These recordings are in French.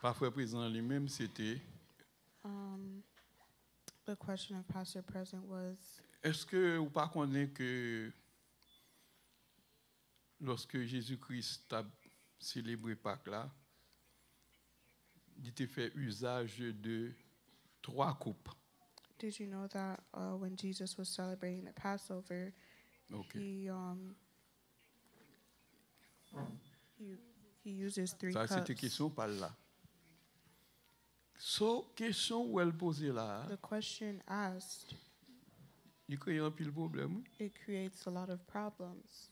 Parfois présent lui-même, c'était The question of Pastor Present was, est-ce que vous ne connaissez pas que lorsque Jésus-Christ a célébré Pâques là, il a fait usage de 3 coupes. did you know that when Jesus was celebrating the Passover, Okay. he uses 3 Ça, cups? c'était question par là. So, question où elle posait là, The question asked, il crée un pile problème. it creates a lot of problems.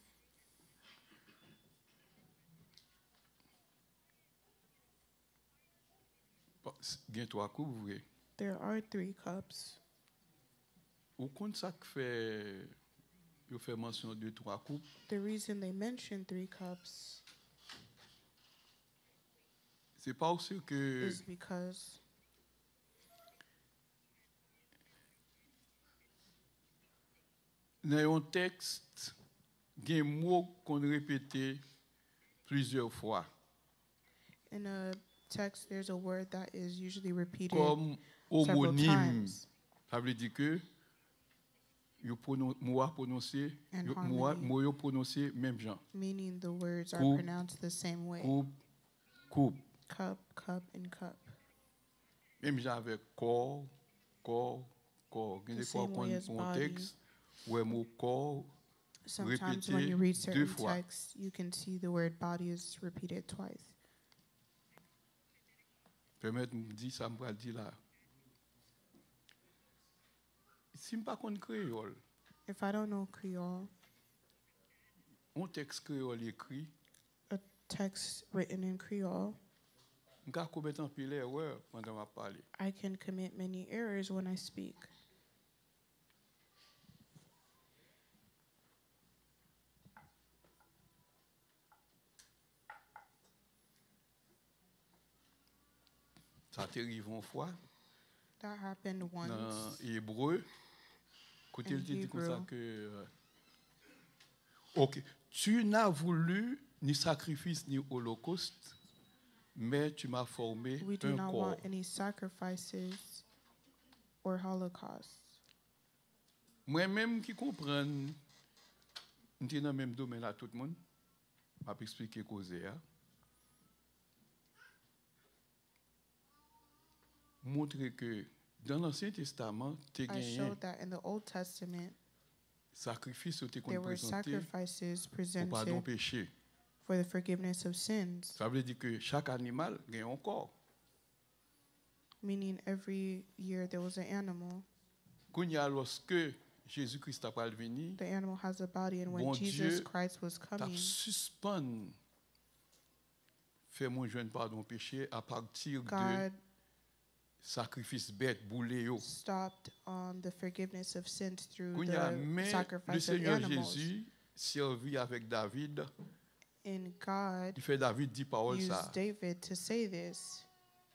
Il y a 3 coupes, vrai. There are 3 cups. Au compte ça que fait, il fait mention de 3 coupes. The reason they mention 3 cups C'est parce que is because dans un texte, il y a un mot qu'on répétait plusieurs fois. in a text there's a word that is usually repeated Comme several homonyme. times. Ça veut dire que moi prononcé, And moi prononcé même genre. Meaning the words are Coupe, pronounced the same way. Coupe. Cup, cup, and cup. Même genre avec corps. Il y a des fois qu'on un texte où le mot corps Sometimes when you read répété 2 certain fois. texts, you can see the word body is repeated twice. Permettez-moi de dire ça, je vais dire là. Si je ne connais pas créole, If I don't know Creole, un texte créole écrit, a text written in Creole, je peux commettre un pile d'erreurs pendant que je parle. I can commit many errors when I speak. Ça t'arrive une fois. That happened once. Dans l'hébreu, quand il dit comme ça que OK, tu n'as voulu ni sacrifice ni holocauste, mais tu m'as formé We do un not corps. want any sacrifices or holocausts. Moi-même qui comprends, nous sommes dans le même domaine à tout le monde, je vais expliquer cause. Montrer que dans l'Ancien Testament, tu as I gagné showed that in the Old Testament, sacrifice qui there were présenté sacrifices pour pardon presented péché. for the forgiveness of sins, Ça veut dire que chaque animal gagne un corps. meaning every year there was an animal. Quand il y a lorsque Jésus-Christ a venu, The animal has a body, and when Bon Jesus Dieu Christ was tu as coming, suspendu faire mon jeune pardon péché à partir de God sacrifice bête boulé yo. stopped the forgiveness of sins through Quand il y a the mais le sacrifice of Seigneur animals. Jésus servi avec David, And God il fait David dit parole ça. used David to say this.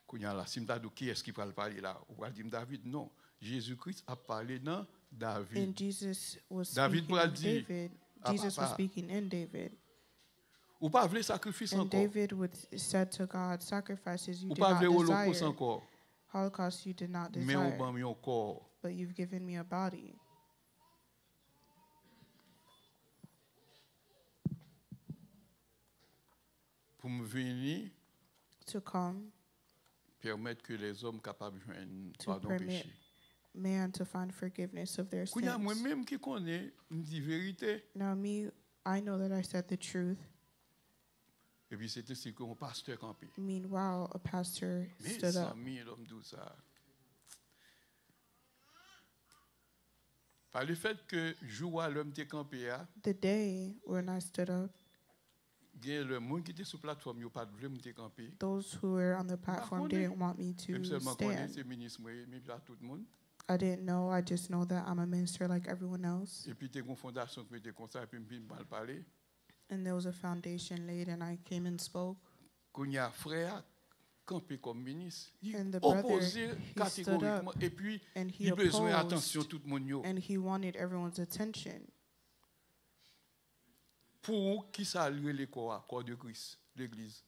Quand il y a là, si me dit qui est-ce qui va parler là, on va dire David non. Jésus-Christ a parlé dans David. And Jesus was David speaking va in dire, David. ah, Jesus was papa. speaking in David. Ou pas veut sacrifice And encore. David said to God, sacrifices you Ou did pas not veut holocauste desire, encore. holocaust you did not Mais on desire, ban mi un corps. but you've given me a body. Pour me venir To come, permettre que les hommes capables de joindre to pardon permit péché. man to find forgiveness of their Quand il y a sins. moi-même qui connais, me dit vérité. Now me, I know that I said the truth. Et puis c'est ainsi qu'un pasteur campé. Meanwhile, a pastor Mais stood up. amis, l'homme dit ça. Par le fait que jour à l'homme t'est campé, The day when I stood up, le monde qui était sur la plateforme, il pas de voulu me campé. those who were on the platform connais. didn't want me to Même seulement connaît stand. ces ministres, mais là tout le monde. I didn't know. I just know that I'm a minister like everyone else. Et puis t'es une fondation qui était comme ça, et puis me mal parler. And there was a foundation laid, and I came and spoke. Quand il y a frère campé comme ministre, il And the brother, opposé he stood up, catégoriquement, et puis and he il a besoin d'attention opposed, tout le monde. and he wanted everyone's attention. Pour qui ça allie les corps de Christ, l'Église?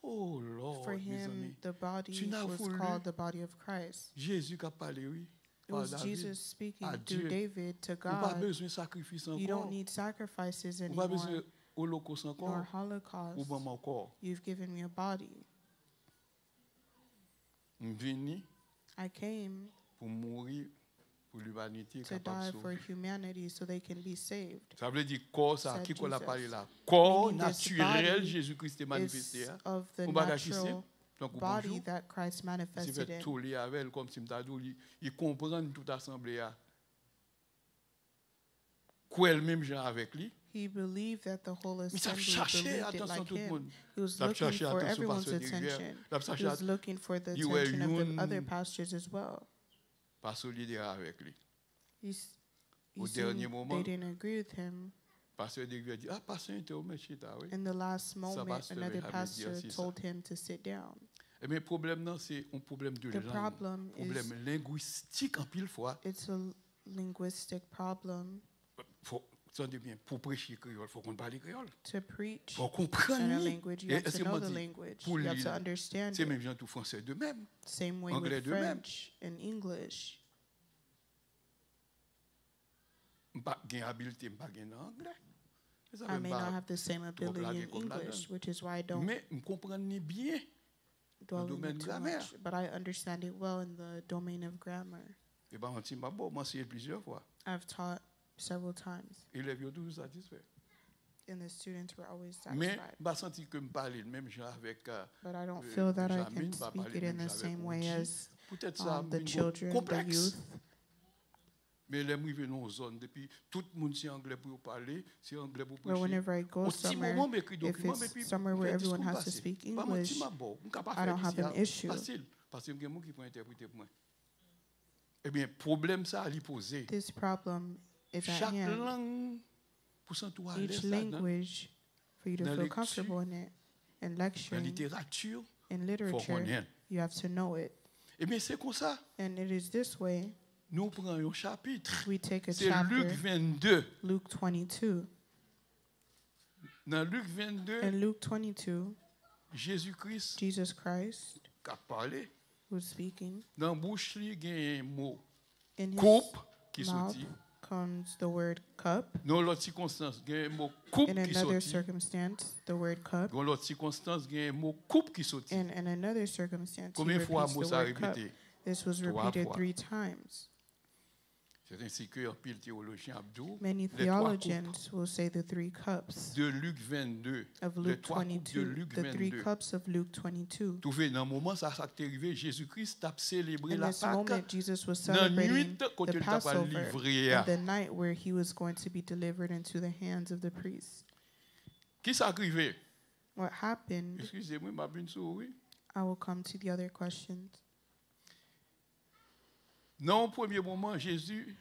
Oh Lord, For mes him, amis. the body Tu n'as was voulu- called the body of Christ. Jésus qui a parlé, oui. It Par was David. Jesus speaking à through Dieu. David to On n'a pas God. besoin de sacrifice You don't encore. need sacrifices On n'a pas besoin anymore, d'holocauste nor encore. Ou holocaust. même encore. You've given me a body. Je suis venu I came pour mourir pour l'humanité to capable die de for sauver. humanity so they can be saved. Ça veut dire corps ça Said qui qu'on a Jesus. parlé là. Corps Meaning this naturel body Jésus-Christ est manifesté. It's hein. of the On va regarder natural ici. Donc au body bonjour. that Christ C'est manifested fait in. tout lié avec elle comme si il comprend toute assemblée là. Quoi elle-même gens avec lui. He believed that the whole Mais ça assembly cherchait believed it attention like tout le him. monde. He was Ça looking cherchait for attention everyone's pasteur Derrière. attention. Ça He cherchait was looking for the Il y a attention of the une- other pastors as well. pas solidaire avec lui. He Au seen dernier moment, they didn't agree with him. Pasteur Derrière dit ah pasteur interrompt chita oui. In the last va moment, se another faire pastor avec dire, told him to sit down. Mais le problème non c'est un problème de The langue. problem Problème is linguistique en pile fois. it's a linguistic problem. Faut entendez bien pour prêcher créole, faut qu'on parle créole. To preach Faut in a comprendre. language, you Et have est-ce to que know moi the dis, language. pour You have lire, to understand c'est it. même gens tout français de même. Same way anglais with de même. French and English. Pas gain habileté, pas gain anglais. Ça I même may pas not have the same ability blaguer in comme la English, donne. which is why I don't Mais me comprendre bien. dwell in domaine it too grammaire. much. But I understand it well in the domain of grammar. Et ben on dit bah bon, moi c'est plusieurs fois. I've taught several times, Élèves sont toujours satisfaits. and the students were always Mais satisfied. pas senti que me parler le même genre avec But I don't euh, feel that I Benjamin, can pas speak parler it in même the avec same way Oudji. as Peut-être ça the me children, the complexe. youth. Mais les arrivés dans une zone depuis tout le monde c'est anglais pour parler, c'est anglais pour But prêcher. whenever I go Au petit somewhere, moment m'écrit if document mais it's puis somewhere where le everyone discours has to passé. speak Pas mon English, petit mabo, on capable I don't faire have an ici issue. facile parce que il y a des gens qui vont interpréter pour moi. Eh bien problème ça à lui poser. This problem is at Chaque hand. langue pour s'entourer à Each l'aise là-dedans. language, for you to Dans feel lecture, comfortable in it. In La lecturing, littérature, in faut literature, connaître. you have to know it. Eh bien c'est comme ça. And it is this way Nous prenons un chapitre. we take a C'est Luc chapter, 22. Luke 22. Dans Luc 22, In Luke 22, Jésus-Christ Jesus Christ a parlé. was speaking. Dans la bouche, il y a un mot In his coupe qui mouth sortit. comes the word cup. Dans l'autre circonstance, il y a un mot coupe In qui another sortit. circumstance, the word cup. Dans l'autre circonstance, il y a un mot coupe qui sortit. And in another circumstance, he Combien de fois repeats mot the ça word cup. répété? This was Trois repeated fois. 3 times. C'est ainsi que un pile théologien Abdou, Many les trois coupes theologians will say the 3 cups de Luc 22, of les Luke trois coupes de 22, Luc the 3 22. cups of Luke 22. Tout fait dans le moment ça s'est arrivé, Jésus-Christ a célébré In la this moment, Pâque. Jesus was Dans la celebrating nuit quand the il t'a pas Passover livré. and the night where he was going to be delivered into the hands of the priests. Qui s'est arrivé? What happened? Excusez-moi, ma bonne souris. I will come to the other questions. Dans le premier moment, Jésus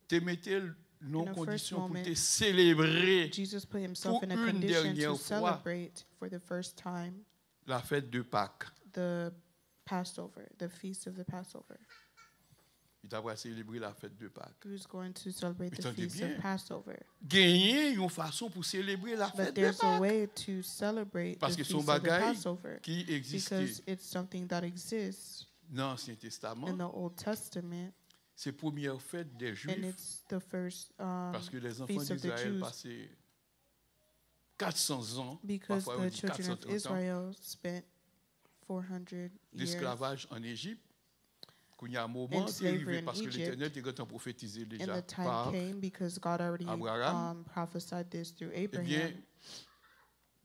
te mettait en In the condition first pour te moment, célébrer Jesus put himself pour in a une condition dernière to fois celebrate for the first time la fête de Pâques. the Passover, the feast of the Passover. Il t'a célébré la fête de Pâques. He was going to celebrate the Attendez feast bien. of Passover. Gagner une façon pour célébrer la But fête de there's a Pâques way to celebrate parce the que feast son of the bagage Passover qui existait because it's something that exists dans l'Ancien Testament, in the Old Testament, c'est la première fête des and Juifs it's the first parce que les enfants feast of the d'Israël Jews. passaient 400 ans, Because parfois on the dit children of 430 ans, Israel spent 400 years d'esclavage en Égypte. Qu'il y a un moment in qui est slavery arrivé in parce que Egypt. l'Éternel était content de prophétiser and déjà the time par came because God already Abraham. prophesied this through Eh bien, Abraham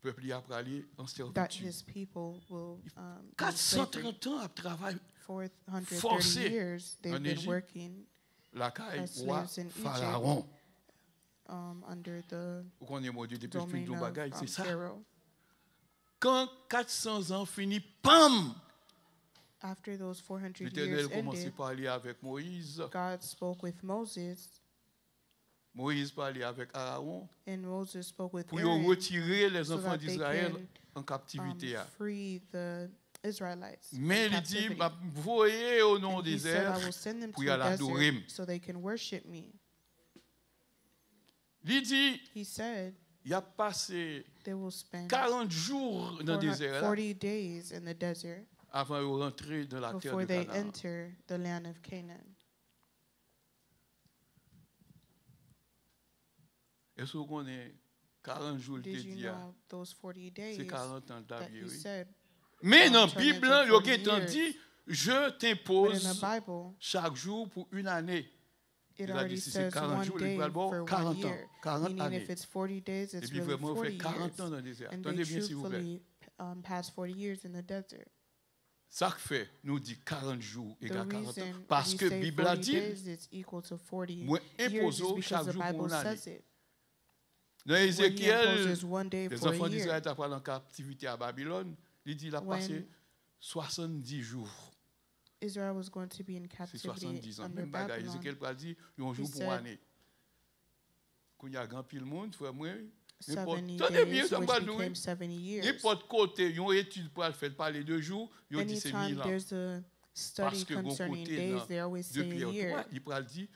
le peuple y a aller en that servitude. his people will be in slavery. 430 ans après travail, 430 forcé years they've en been Égypte. working la caille as roi slaves in Egypt. Pharaon. Under the Vous connaissez mon Dieu, depuis que je domain fais ton bagage, of c'est ça. Pharaoh. Quand 400 ans finit, pam! After those 400 L'Éternel years commence à ended, parler avec Moïse. God spoke with Moses, Moïse parlait avec Aaron and Moses spoke with pour Aaron retirer les so enfants that they d'Israël can en captivité. free the Israelites Mais in il dit, captivity. voyez au nom And he des said, I airs, will send them pour to y a aller adorer. desert so they can worship me. Il dit, He said, il a passé they will spend 40 jours dans le désert là, 40 days in the desert avant de rentrer dans la terre before de they Canaan. enter the land of Canaan. Est-ce qu'on est 40 jours de Did you dia? know those 40 days C'est 40 ans that d'habillé, he oui. said? Mais dans la turn Bible, into il y a 40 quelqu'un years. dit, je But in the t'impose Bible, chaque jour pour une année. it Il a already dit, si c'est says 40 one jours, il day dit, bon, for 40 1 ans, year. 40 Meaning années. if it's 40 days, Et it's puis really vraiment, on 40 fait 40 years. ans dans le désert. And Attendez they bien, s'il vous plaît. truthfully passed 40 years in the desert. Ça fait, nous dit 40 jours The égale 40 ans. reason Parce we que la say Bible a 40 dit, days is equal to 40 moi years impose is because chaque the jour pour Bible une année. says it. Dans When he Ézéchiel, imposes one day les for a enfants year. d'Israël étaient en captivité à Babylone. Il dit, il a passé When 70 jours. Israel was going to be in C'est captivity 70 ans. under Même bagaille, Babylon, Ézéchiel a dit, un jour pour said, une année. Quand il y a grand pile monde, frère, moi, 70 tenez bien, days, ça me which va nous. became 70 years. N'importe côté, il y a une étude pour le faire parler 2 jours, il y a dit c'est Anytime 1000 ans. there's a Parce study que bon concerning côté, days, dans they always say depuis a year. il pourra dire,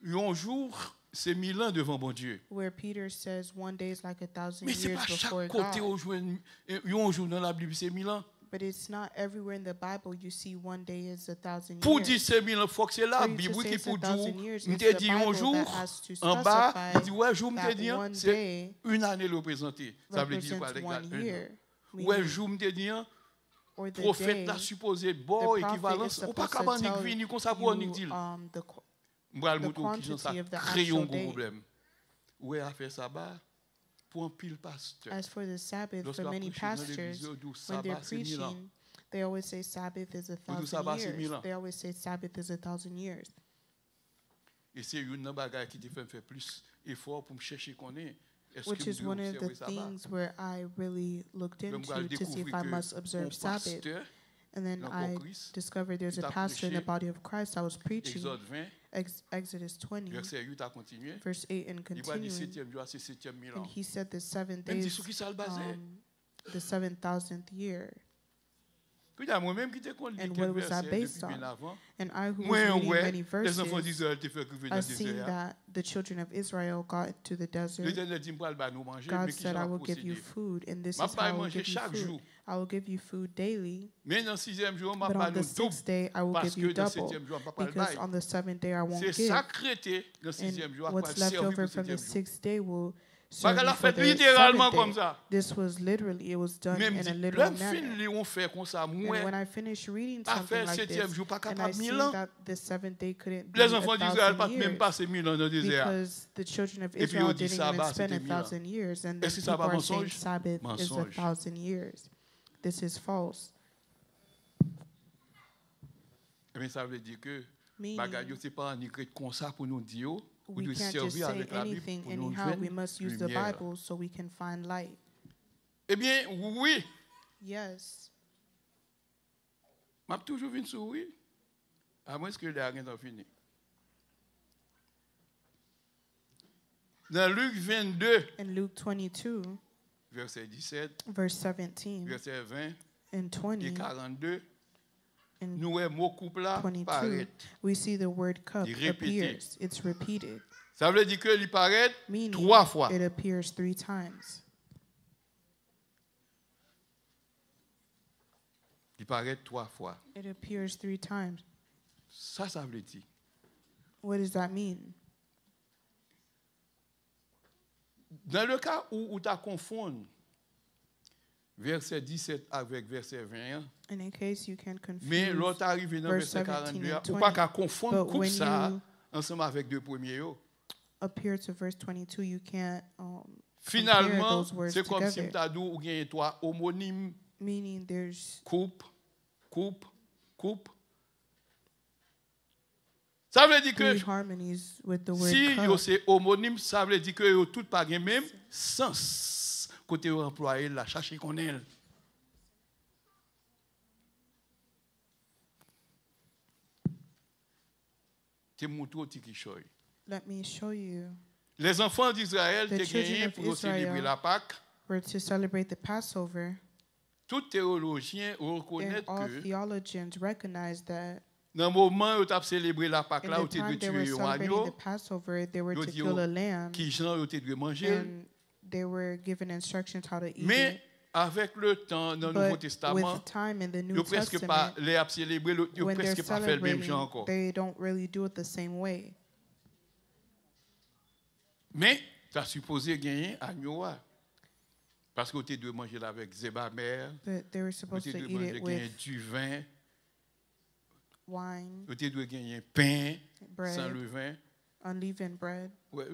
un jour, c'est 1000 ans devant bon Dieu. Where Peter says one day is like 1,000 Mais c'est years pas before chaque côté, God. un jour dans la Bible, c'est 1000 ans. But it's not everywhere in the Bible you see one day is 1,000 Pour years. dire c'est 1000 ans, il faut que c'est la For you Bible to qui say it's pour 1,000 dire, years, on it's te the dit un Bible jour, that has to en bas, specify il dit ouais, jour, me te that dit, one c'est day une année représentée. Ça veut dire quoi, represents légal, one 1 year. an. Ouais, Meaning, jour, me te dit, or the prophète day, là supposé the bon prophet équivalence, is on pas supposed capable to de tell venir comme ça pour en you dire. the M'bral the mouton qui ça quantity of the crée un actual gros day. problème. Ouais, à faire sabbat pour un pile pasteur. As for the Sabbath, Lorsqu'on for many prêche dans pastors, l'église, on dit when they're sabbat c'est 1000 ans. preaching, they always say Sabbath is On dit sabbat, c'est 1000 1,000 ans. years. They always say Sabbath is 1,000 years. Et c'est une bagaille qui te fait faire plus effort pour me chercher qu'on est. Est-ce Which que is nous one of devons the observer sabbat? things where I really looked Même into quand je to see if découvre I que must un observe Sabbath. pasteur, And then dans I le Christ, discovered there's il a a pastor in the prêché body of Christ. I was preaching Exode 20, Exodus 20, verset 8 a continué. verse 8 and Il va dire continuing. 7e jour, c'est 7e mille And ans. he said the 7 Même dit days, sur qui ça le basé. the 7,000th year. Puis il y a moi-même qui te compte And quelques what was that versets based depuis bien on? avant. And I, who was Moi, reading ouais, many les enfants verses, d'Israël te fait crier dans I've le seen désert. that the children of Israel got to the desert. L'Éternel dit, m'bral ba nous manger, God mais qui said, I j'en will give you procéder. food, and this M'a is how pas I will manger give you chaque food. jour. I will give you food daily, Mais dans le 6e jour, m'a but pas on nous the double. 6th day I will Parce give que you dans le double, 7e jour, on va pas le because bail. on the 7th day I won't C'est give. sacrété dans le 6e jour, And à what's pas left servir over pour le from the 7e jour. 6th day will Bah, serve elle you a for fait the littéralement 7th comme day. ça. This was literally, it was done Même in a dit, literal l'homme fin, manner. on fait comme ça, And moi, when I finished reading à something faire like 7e this, jour, pas and I capable 1000 seen ans. that the 7th day couldn't be Les enfants d'Israël 1,000 pas même years, passer 1000 ans dans le désert. because the children of Et puis, on Israel dit didn't even sabbat, spend c'était 1000 ans. 1,000 years, and then Est-ce que people sabbat are saying mensonge? Sabbath is Mensonge. 1,000 years. This is false. Mais ça veut dire que Meaning, bagaille c'est pas en écrit comme ça pour nous dire, ou we de can't just servir say avec la Bible anything pour nous anyhow. We joindre must use the lumière. Bible so we can find light. Eh bien, oui, Yes. m'a toujours vu sur oui, à moins que les rien ont fini. Dans Luc 22, In Luke 22, verset 17, verse 17 verset 20 and et 20, 42, and nous voyons mot couple là 22, paraître. we see the word cup Il répété. appears. It's repeated, Ça veut dire que il paraît meaning 3 fois. it appears 3 times. Il paraît 3 fois. It appears 3 times. Ça veut dire. What does that mean? Dans le cas où tu as confondu verset 17 avec verset 21, And in case you can mais confuse, l'autre arrive dans verse verset 17 42, and ou 20, pas qu'à confondre but coupe when ça you ensemble avec deux premiers. Yo. appear to verse 22, you can't compare Finalement, those words c'est comme si together. tu as dit ou bien toi homonyme, Meaning there's coupe, coupe, coupe. Ça veut dire que three harmonies with the word si cup. c'est homonyme, ça veut dire que yo tout pas le même sens. Côté employé là, chercher qu'on est. Te montre qui choy. Let me show you. Les enfants d'Israël The te children gagné of pour célébrer Israel la Pâque. We're to celebrate the Passover, Tout théologien and reconnaît all que theologians recognize that dans le moment où tu as célébré la Pâque, in là où the tu as time they were tué un celebrating agneau, the Passover, they were yo to di kill yo, a lamb, qui gens tu dois manger, and they were given instructions how to eat Mais it. avec le temps, dans le Nouveau But Testament, with time in the ils New ont presque pas Testament, les a célébré, ils ont when they're presque pas fait le même celebrating, genre encore. they don't really do it the same way. Mais tu as supposé gagner agneau. Parce que tu dois manger là avec zébamer, But they were tu supposed to dois eat manger it gagner with du vin, wine, tu dois gagner pain sans bread, levain. unleavened bread. Ouais,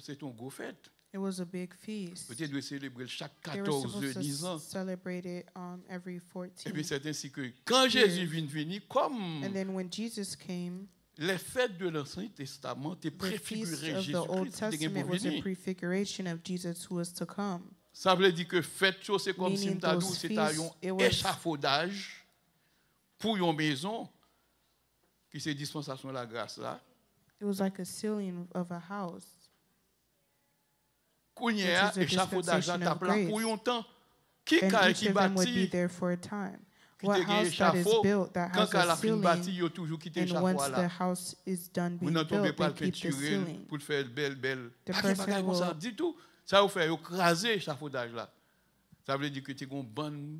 c'est ton gros fête. It was a big feast. Tu dois célébrer chaque They were 14 supposed to 10 ans. celebrate it every Et puis 14. c'est ainsi que quand Jésus vient venir, comme And then when Jesus came, les fêtes de l'Ancien Testament te the feast préfiguraient of the Old Jésus-Christ qui Testament pour was a venir. prefiguration of Jesus who was to come. Ça veut dire que fête c'est comme si Meaning m'ta those c'est un feasts, it was- échafaudage pour une maison qui c'est dispensation de la grâce là. It was like a sealing of a house. Kounya Which is a échafaudage là dispensation ta of plan grace. pour un temps. Qui And ka each qui of them would be bâti there for a time. qui What te gagne house that is échafaud built that quand has ka la a fin bâti ceiling, yo toujours quitter and once échafaud the là. house is done Vous being n'en tombez built, pas they le keep the peinturer ceiling. pour le faire belle. The Pas de person bagaille comme ça will- du tout. Ça vous fait écraser échafaudage là. Ça veut dire que tu as un bon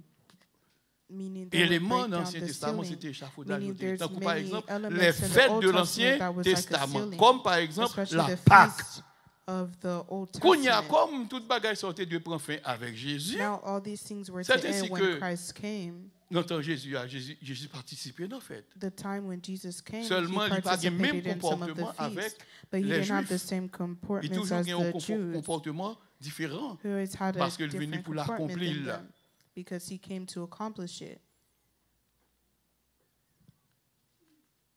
Meaning they would élément break dans down l'Ancien the Testament, ceiling. c'était échafaudage. Meaning there's Donc, par many exemple, elements les in the fêtes Old de Testament l'Ancien that was like a Testament, ceiling. comme par exemple Especially la the Pâque. feast of the Old Kounya, Testament. comme toute bagaille sortait de prendre fin avec Jésus, Now all these things were C'est to ainsi end que- when Christ came. dans Jésus participait dans la fête. The time when Jesus came, Seulement, he il pas le même participated in some of the comportement avec feasts, but he les didn't have the Juifs. same Il comportments toujours as eu un the Jews, comportement différent. who always had a Parce qu'il venait different pour comportment l'accomplir, than là. them, because he came to accomplish it.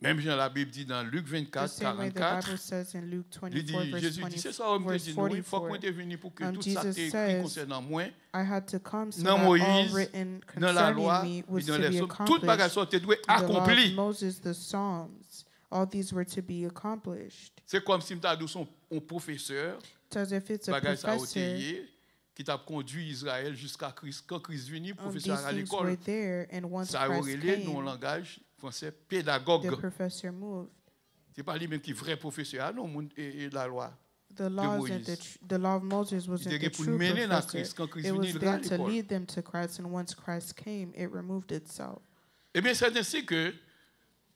Même Jean la Bible dit dans Luc The 24, same way the 44, Bible says in Luke il dit, 24, verse Jésus dit, c'est ça, on me verse dit, non, il faut qu'on 44, te venu pour que tout ça Jesus t'est écrit says, concernant moi, I had to come so dans that all Moïse, written dans la loi, concerning me et was dans to les be autres. Toute bagage accomplished. ça te doit The law of accompli. Moses, the Psalms, all these were to be accomplished. C'est comme si tu as un professeur, So as if it's a bagage ça a professor, été qui t'a conduit Israël jusqu'à Christ. Quand Christ venu, these professeur à things were l'école, there, and once ça aurait Christ lié dans le came, langage français the pédagogue. professor moved. C'est pas lui-même qui est vrai professeur, non, et la loi. The laws and Moïse. the law of Moses wasn't était the pour true mener dans professor. Christ. Quand Christ It venu, was il there à to l'école. lead them to Christ, and once Christ came, it removed itself. Eh bien, c'est ainsi que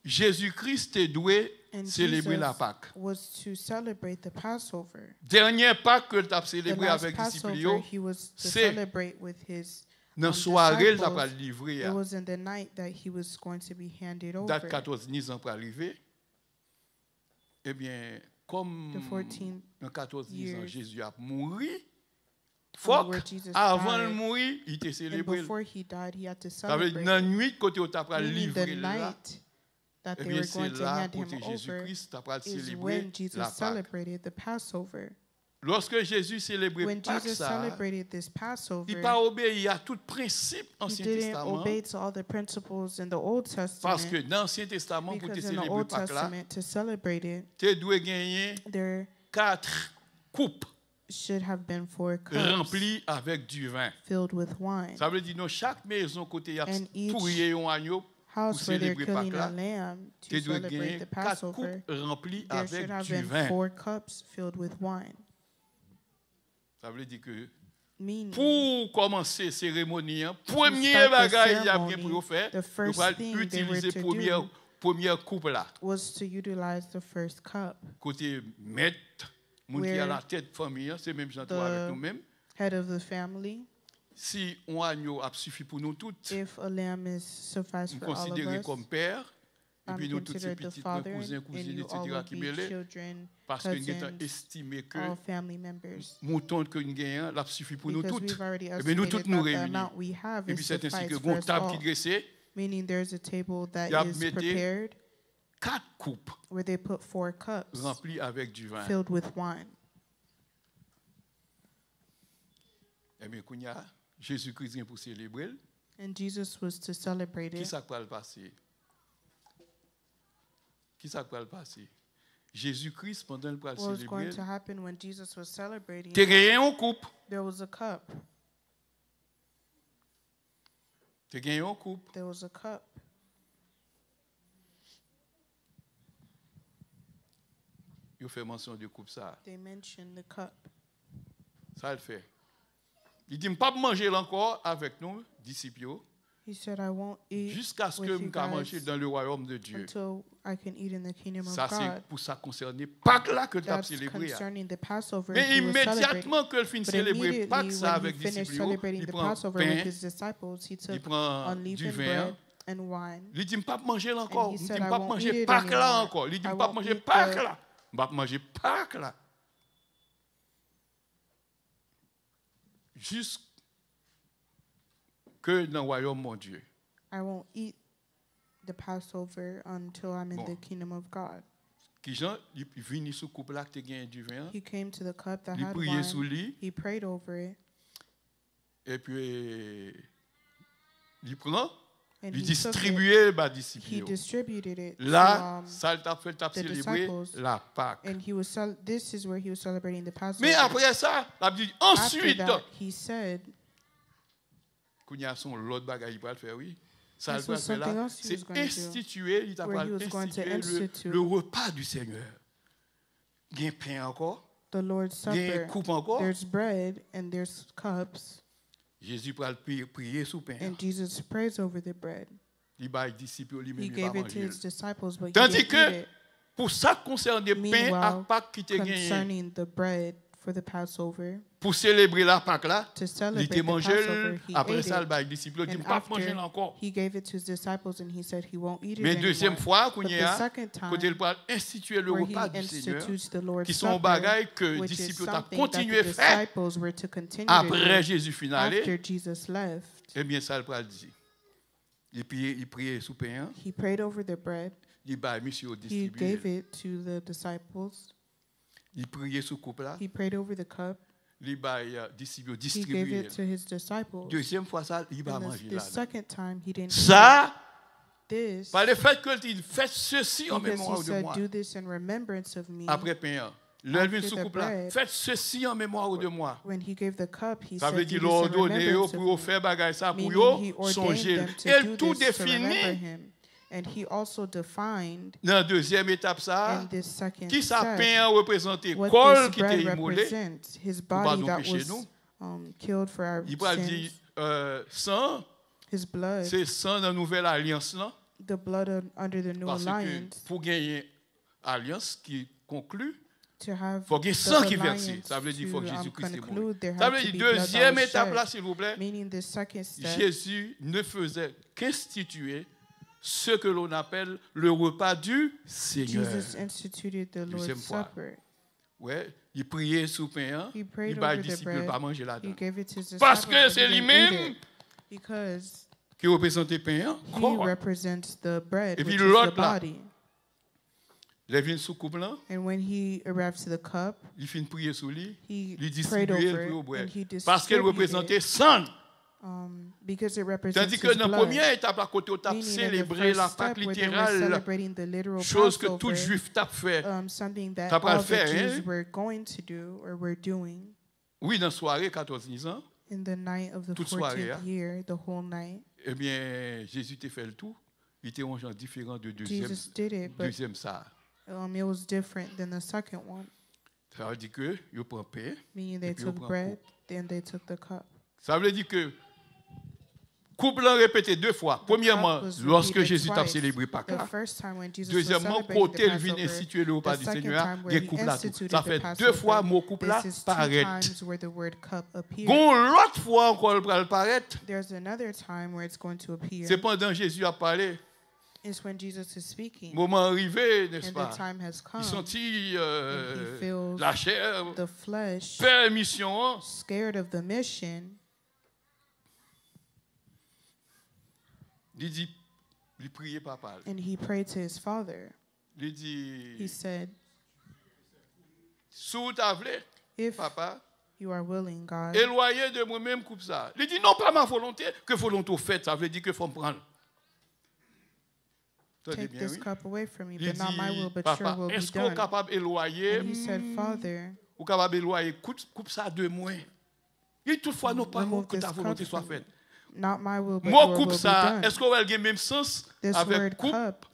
Jésus-Christ est doué And célébrer la Jesus Pâque. was to celebrate the Passover. Dernière Pâque que tu as The célébré last avec les disciples, Passover he was to c'est celebrate with his dans la soirée, il disciples. t'a livré. It was in the night that he was going to be handed Date over. 14 10 ans pour arriver. Eh bien, comme The 14th dans 14 10 ans, years Jésus a mouru, where Jesus avant de died, mourir, il était And célébré. before he died, he had to Ça veut dire, celebrate. dans la nuit, quand tu as Meaning livré the là, night that eh they bien, were c'est going to là, hand him côté over Jésus-Christ, tu as is célébré when Jesus la Pâque. celebrated the Passover. Lorsque Jésus célébrait When Pâque, Jesus ça, celebrated this il Passover, n'a pas obéi à tout principe he Ancien didn't Testament. obey to all the principles in the Old Parce que Testament, dans l'Ancien Testament, pour te because in the célébrer Old Pâques là, Testament, to celebrate it, tu dois gagner there 4 coupes should have been 4 cups remplies avec du vin. filled with wine. Ça veut dire dans chaque maison côté il y a And each touillé un agneau, House where they're célébrer killing Pâques a là, lamb to tu dois celebrate gagner the 4 Passover, coupes remplies there should avec have du been vin. 4 cups filled with wine. Ça veut dire que Meaning, pour commencer la cérémonie, premier start the bagage il y a bien ceremony, pour faire, the il first va thing they were utiliser to première coupe là. was to utilize the first cup. Côté maître, moun qui a Where la tête de famille, c'est même gens the- avec nous-mêmes. Head of the family. Si un agneau a suffi pour nous toutes, If a lamb is suffice nous for all of considérer us, comme père, et puis nous tous ces considered the petits father, cousins, and cousines, you all etc. will qui be mêlent, children, parce que nous avons cousins, estimé que all family members. mouton que nous gagnons, l'a suffi pour nous Because toutes. we've already Et bien nous estimated toutes nous that the réunis. amount we have Et is puis c'est ainsi suffice que for une us table qui all. dressée, Meaning there's a table that y a is mettez prepared 4 coupes where they put 4 cups remplies avec du vin. filled with wine. Eh bien, quand il y a Jésus-Christ vient pour célébrer, And Jesus was to celebrate qui it. ça va le passer? Qui ça va le passer? Jésus-Christ, pendant le What was célébrer, going to happen when Jesus was celebrating? tu as gagné une coupe. There was a cup. Tu as gagné une coupe. There was a cup. Il fait mention de coupe ça. They mentioned the cup. Ça le fait. Il dit, je ne pas manger encore avec nous, disciples, He said, I won't eat jusqu'à ce with que you je mange guys dans le royaume de Dieu. until I can eat in the kingdom Ça, of c'est God. pour ça concerner Pâques là que tu as That's célébré. concerning the Passover Mais he was celebrating. immédiatement que finit But célébrer immediately Pâques ça when he avec les finished disciples, celebrating il the prend Passover with pain, his disciples, he il took prend du unleavened vin. bread and wine. Il dit, je ne pas manger là encore. And he Il dit, said, je ne I pas won't manger eat it Pâques là anymore. encore. Il dit, je I ne pas won't manger eat Pâques the- là. Je ne pas manger Pâques là. Jusque dans le royaume, mon Dieu. I won't eat the Passover until I'm in Bon. the kingdom of God. Qui Jean, il vient sous couple là, qui a du vin. He came to the cup that Il had priait sous wine. lui. He prayed over it. Et puis, il prend, And il he took it. distribuait les He disciples. distributed it. Là, to, ça t'a fait the célébrer disciples. la Pâque. and he was this is where he was celebrating the Passover. Mais après ça, la Bible dit After ensuite, that, he said, qu'on y a son l'autre bagaille pour le faire, oui. Ça This le was faire something là, else he c'est was going to do, instituer, il t'a where pas he was going to instituer institute le repas du Seigneur. Il y a un pain encore, the Lord's il y a Supper. une coupe encore. There's bread and there's cups, Jésus pour prier sous pain. and Jesus prays over the bread. Il va les disciples He lui-même, il gave va it to manger. his disciples, but he Tandis didn't que, eat it. pour ça concerne le pain à Meanwhile, Pâques qui te gagné, concerning the bread for the Passover, pour célébrer la Pâques là, to il celebrate te the mangé, Passover, he après ate ça, it. il va les disciples, il dit, And pas manger after, encore. he gave it to his disciples, and he said he won't eat it Mais deuxième anymore. fois, qu'on But y the a, second time, quand il va instituer le where he repas du Seigneur, institutes the Lord's qui sont Supper, bagailles que les which is disciples ont something that continué the à faire disciples were to continue to après do Jésus finalé, after Jesus left. eh bien, ça, le dit. Il priait sous pain, He prayed over the bread. il va monsieur au He gave distribuer. it to the disciples. Il priait sous coupe là, He prayed over the cup. il va distribuer. He gave it to his disciples. Deuxième fois, ça, il va And manger the là. second time, he didn't Ça, eat this par le fait qu'il fait ceci en because mémoire he de said, moi. do this in remembrance of me. Après pain, l'œuvre After sous the coupe là, bread, faites ceci en mémoire de moi. When he gave the cup, he Ça said, veut do dire this in l'ordonner remembrance pour of me. faire bagaille ça pour Meaning he yo ordained songer. them to Et do tout this to remember défini him. And he also defined dans la deuxième étape ça, in this second qui ça step pain représenté what col this qui bread était immolé. represents, his pas body nous that pécher, was nous. killed for our Il va dire sins, sang, his blood, c'est sang dans la nouvelle alliance là, the blood under the new parce que alliance, pour gagner alliance qui conclut, to have faut qu'il y ait the sang qui verse. alliance Ça veut dire qu'il faut que to, Jésus-Christ est mort. conclude, there Ça had veut to dire be blood that deuxième was étape shed. là, s'il vous plaît. Meaning the second step, Jésus ne faisait qu'instituer ce que l'on appelle le repas du Seigneur. Jesus instituted the Deuxième Lord's fois. Supper. Ouais, il priait sous pain, He prayed il va over les the disciples bread. pas manger He là-dedans. gave it to his Parce disciples, que but c'est he didn't lui-même eat it. Because qui représentait le pain, he corps. represents the bread, Et puis which is the l'autre là, body. les vins sous coupe là, And when he arrived to the cup, il finit prier sous lui, he il prayed distribuait over le it, bread. and he Parce qu'elle distributed représentait it, sang. because it represents Tandis que his dans la blood. première étape, à côté, on a Meaning in the célébré la first Pâque step where they were littérale, celebrating the literal chose que tout Passover, juif t'a fait. something that T'as pas all le the faire, Jews hein? were going to do or were doing Oui, dans la soirée, 14 ans, in the night of the Toute 14th soirée, hein? year, the whole night. eh bien, Jésus t'a fait le tout. Il était un genre différent de deuxième, Jesus did it, but deuxième ça. it was different than the second one. Ça veut dire que, il prend pain. Meaning they Et puis, took on prend bread, then they took the cup. Ça veut dire que, couple l'a répété deux fois. The Premièrement, cup was lorsque repeated Jésus t'a twice. célébré Pâques The là. first time when Jesus was Deuxièmement, celebrating côté the il vient Passover, instituer le repas the du second Seigneur, time where il y a he couple là tout. instituted Ça the fait Passover, deux fois mot couple là this is two paraît. times where the word cup appeared. Gon l'autre fois encore le pral paraître. There's another time where it's going to appear. C'est pendant Jésus a parlé. It's when Jesus is speaking, Moment arrivé, n'est-ce and pas? the time has come. Il sentit and he feels la chair, the flesh permission. scared of the mission. Il dit, il priait papa. And he prayed to his father. Il He dit, said, sous ta vle, if papa, you are willing, God, éloigné de moi-même coupe ça. Il dit, non pas ma volonté, que volonté faite, ça veut dire que faut me prendre. Entendez take bien, this oui? cup away from me, Il but not my will, dit, but papa, your will be est-ce qu'on est done. capable d'éloigner, And he said, Father, ou capable d'éloigner, coupe ça de moi. Il dit, toutefois, non pas remove que ta this volonté cup soit from faite. me. Not my will, but Moi, your coupe will be ça, done. est-ce qu'on va le même sens This avec word coupe? cup,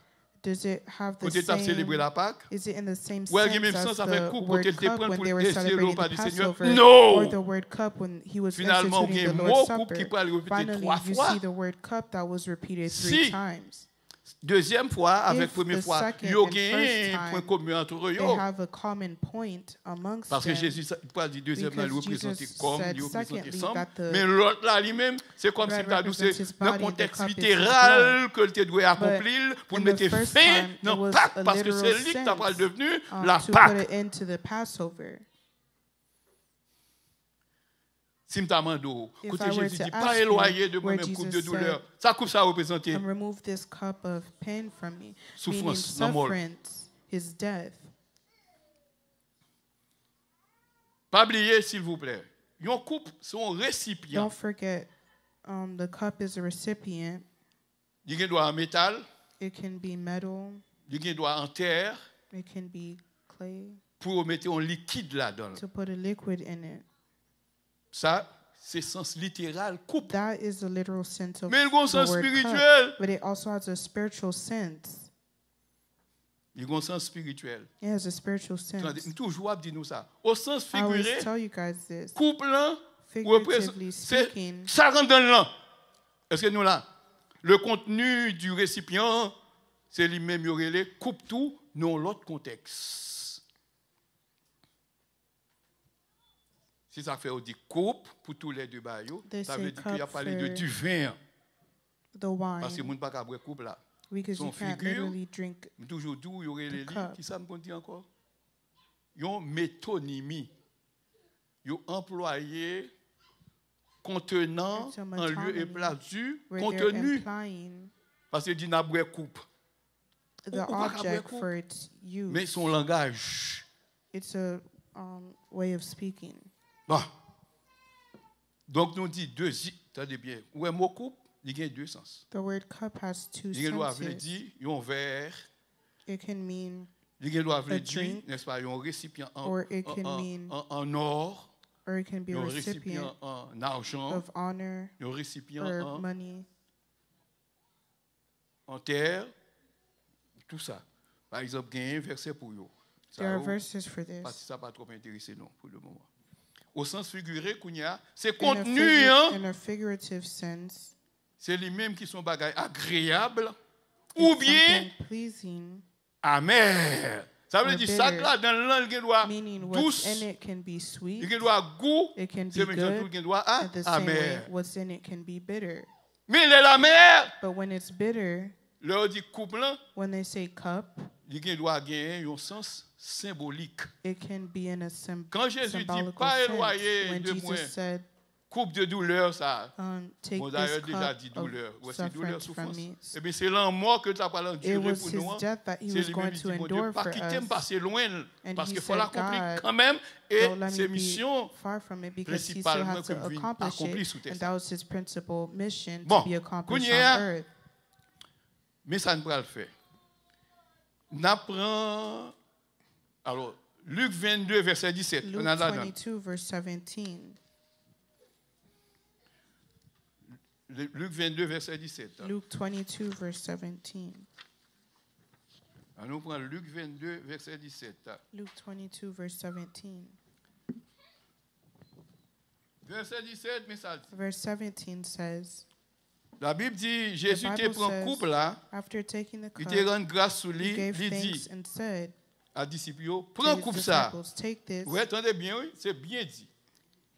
Does it have the Quand tu as célébré same? la Pâque? Is it in the same Ouais, sense même sens as avec the coupe quand word il te cup prend when pour they were essayer le celebrating repas the du Seigneur? Passover, Non! or the word cup when he was Finalement, il y instituting a the un Lord's mot coupe qui Supper? peut aller répéter Finally, 3 you fois. see the word cup that was repeated 3 Si. times. Deuxième fois, avec If première the fois, second il y a and first un point time commun entre they eux. have a common point amongst Parce que them, Jésus, pas dit deuxième, là, il because représentait Jesus comme, said il représentait secondly ensemble. that the Mais l'autre là, lui-même, c'est comme si bread tu as dit, represents c'est his dans le body and the contexte cup is his littéral que tu dois accomplir pour in mettre the first fin time, it dans was Pâques, a parce que c'est literal lui qui t'a pas sense, devenu la to put Pâque. it into the Passover. Si je t'amende, If côté I were Jésus to dit, ask pas you éloigné de where moi-même coupe de Jesus douleur. said, Ça coupe ça représenter and remove this cup of pain from me, meaning souffrance, la mort. sufferance, his death. Pas oublier, s'il vous plaît. Une coupe, c'est un récipient. Don't forget, the cup is a recipient. Il y a un doigt en métal, It can be metal, il y a un doigt en terre, it can be clay, pour mettre un liquide là-dedans. to put a liquid in it. Ça, c'est sens littéral, coupe. That is the literal sense of Mais il y a un the sens word spirituel. cup, but it also has a spiritual sense. Il y a un sens spirituel. It has a spiritual sense. Toujours dit nous ça. Au sens I always figuré, tell you guys this. coupe là, Figuratively c'est speaking, ça rentre dans le là. Est-ce que nous là, le contenu du récipient, c'est lui-même y aurait les coupe tout dans l'autre contexte. Si ça fait on dit coupe pour tous les deux baillots, They ça say veut dire qu'il y a cup parlé de for du vin. the wine, Parce que les gens ne peuvent pas boire coupe là. because son you can't figure, literally drink. Toujours d'où il y aurait les cup. livres. Qui ça me dit encore? Ils ont métonymie. Ils ont employé contenant It's a en lieu et metonymy, place du Where contenu. they're implying Parce que dit n'a boire coupe. the On va pas object boire for its use. Mais son langage. It's a way of speaking. Bon. Donc nous dit deux. Attendez bien. Ouais, mot coupe, il y a deux sens. The word cup has two Il doit senses. dire un verre. It can mean, Il doit a dire, drink, n'est-ce pas, un récipient or it can mean, en or, or it can be a un recipient récipient en argent, of honor un récipient or money. en terre, tout ça. Par exemple, il y a un verset pour vous. There are verses for Parce que this. ça n'a pas trop intéressé non pour le moment. Au sens figuré, c'est In a, contenu, hein? in a figurative sense, C'est les-mêmes qui sont bagailles agréables ou it's bien something pleasing, amers. Ça veut or dire ça bitter, là dans le langue, il doit meaning what's douce, in it can be sweet, il doit goût, it can be c'est même tout good, il doit at the same way amer. what's in it can be bitter. Mais il est la mer. But when it's bitter, Leur dit couple là, when they say cup, il doit gagner un sens symbolique. it can be in a Quand Jésus dit symbolical pas sense. éloigné When de moi, Jesus said, coupe de douleur, ça. take Bon, this d'ailleurs, déjà cup dit of douleur. Voici douleur, sufferance from souffrance. me. Et bien, c'est l'amour que tu as parlé It enduré was pour his nous. death that he C'est was lui-même going qui to dit, mon Dieu, endure pas for quitter me us. passer loin, And parce he qu'il faut said, l'accomplir God, quand même. Don't Et let ses me missions, be far from it because he still principalement, has to comme vient accomplish accompli it. sous terre. And that was his principal mission Bon, to be accomplished Kounia, on earth. mais ça ne peut pas le faire. N'apprend. Alors, Luc 22, verset 17. Luke On a là-dedans. 22, verse 17. Luc 22, verset 17. Luke 22, verse 17. On nous prend Luc 22, verset 17. Luke 22, verse 17. Verset 17, mais ça dit. Verse 17 says, La Bible dit, Jésus te Bible prend says, couple là, after taking the il cup, te rend grâce sur he lui, gave il thanks dit and said à disciples, to prends his couple ça. disciples, take this. Oui, attendez bien, oui, c'est bien dit.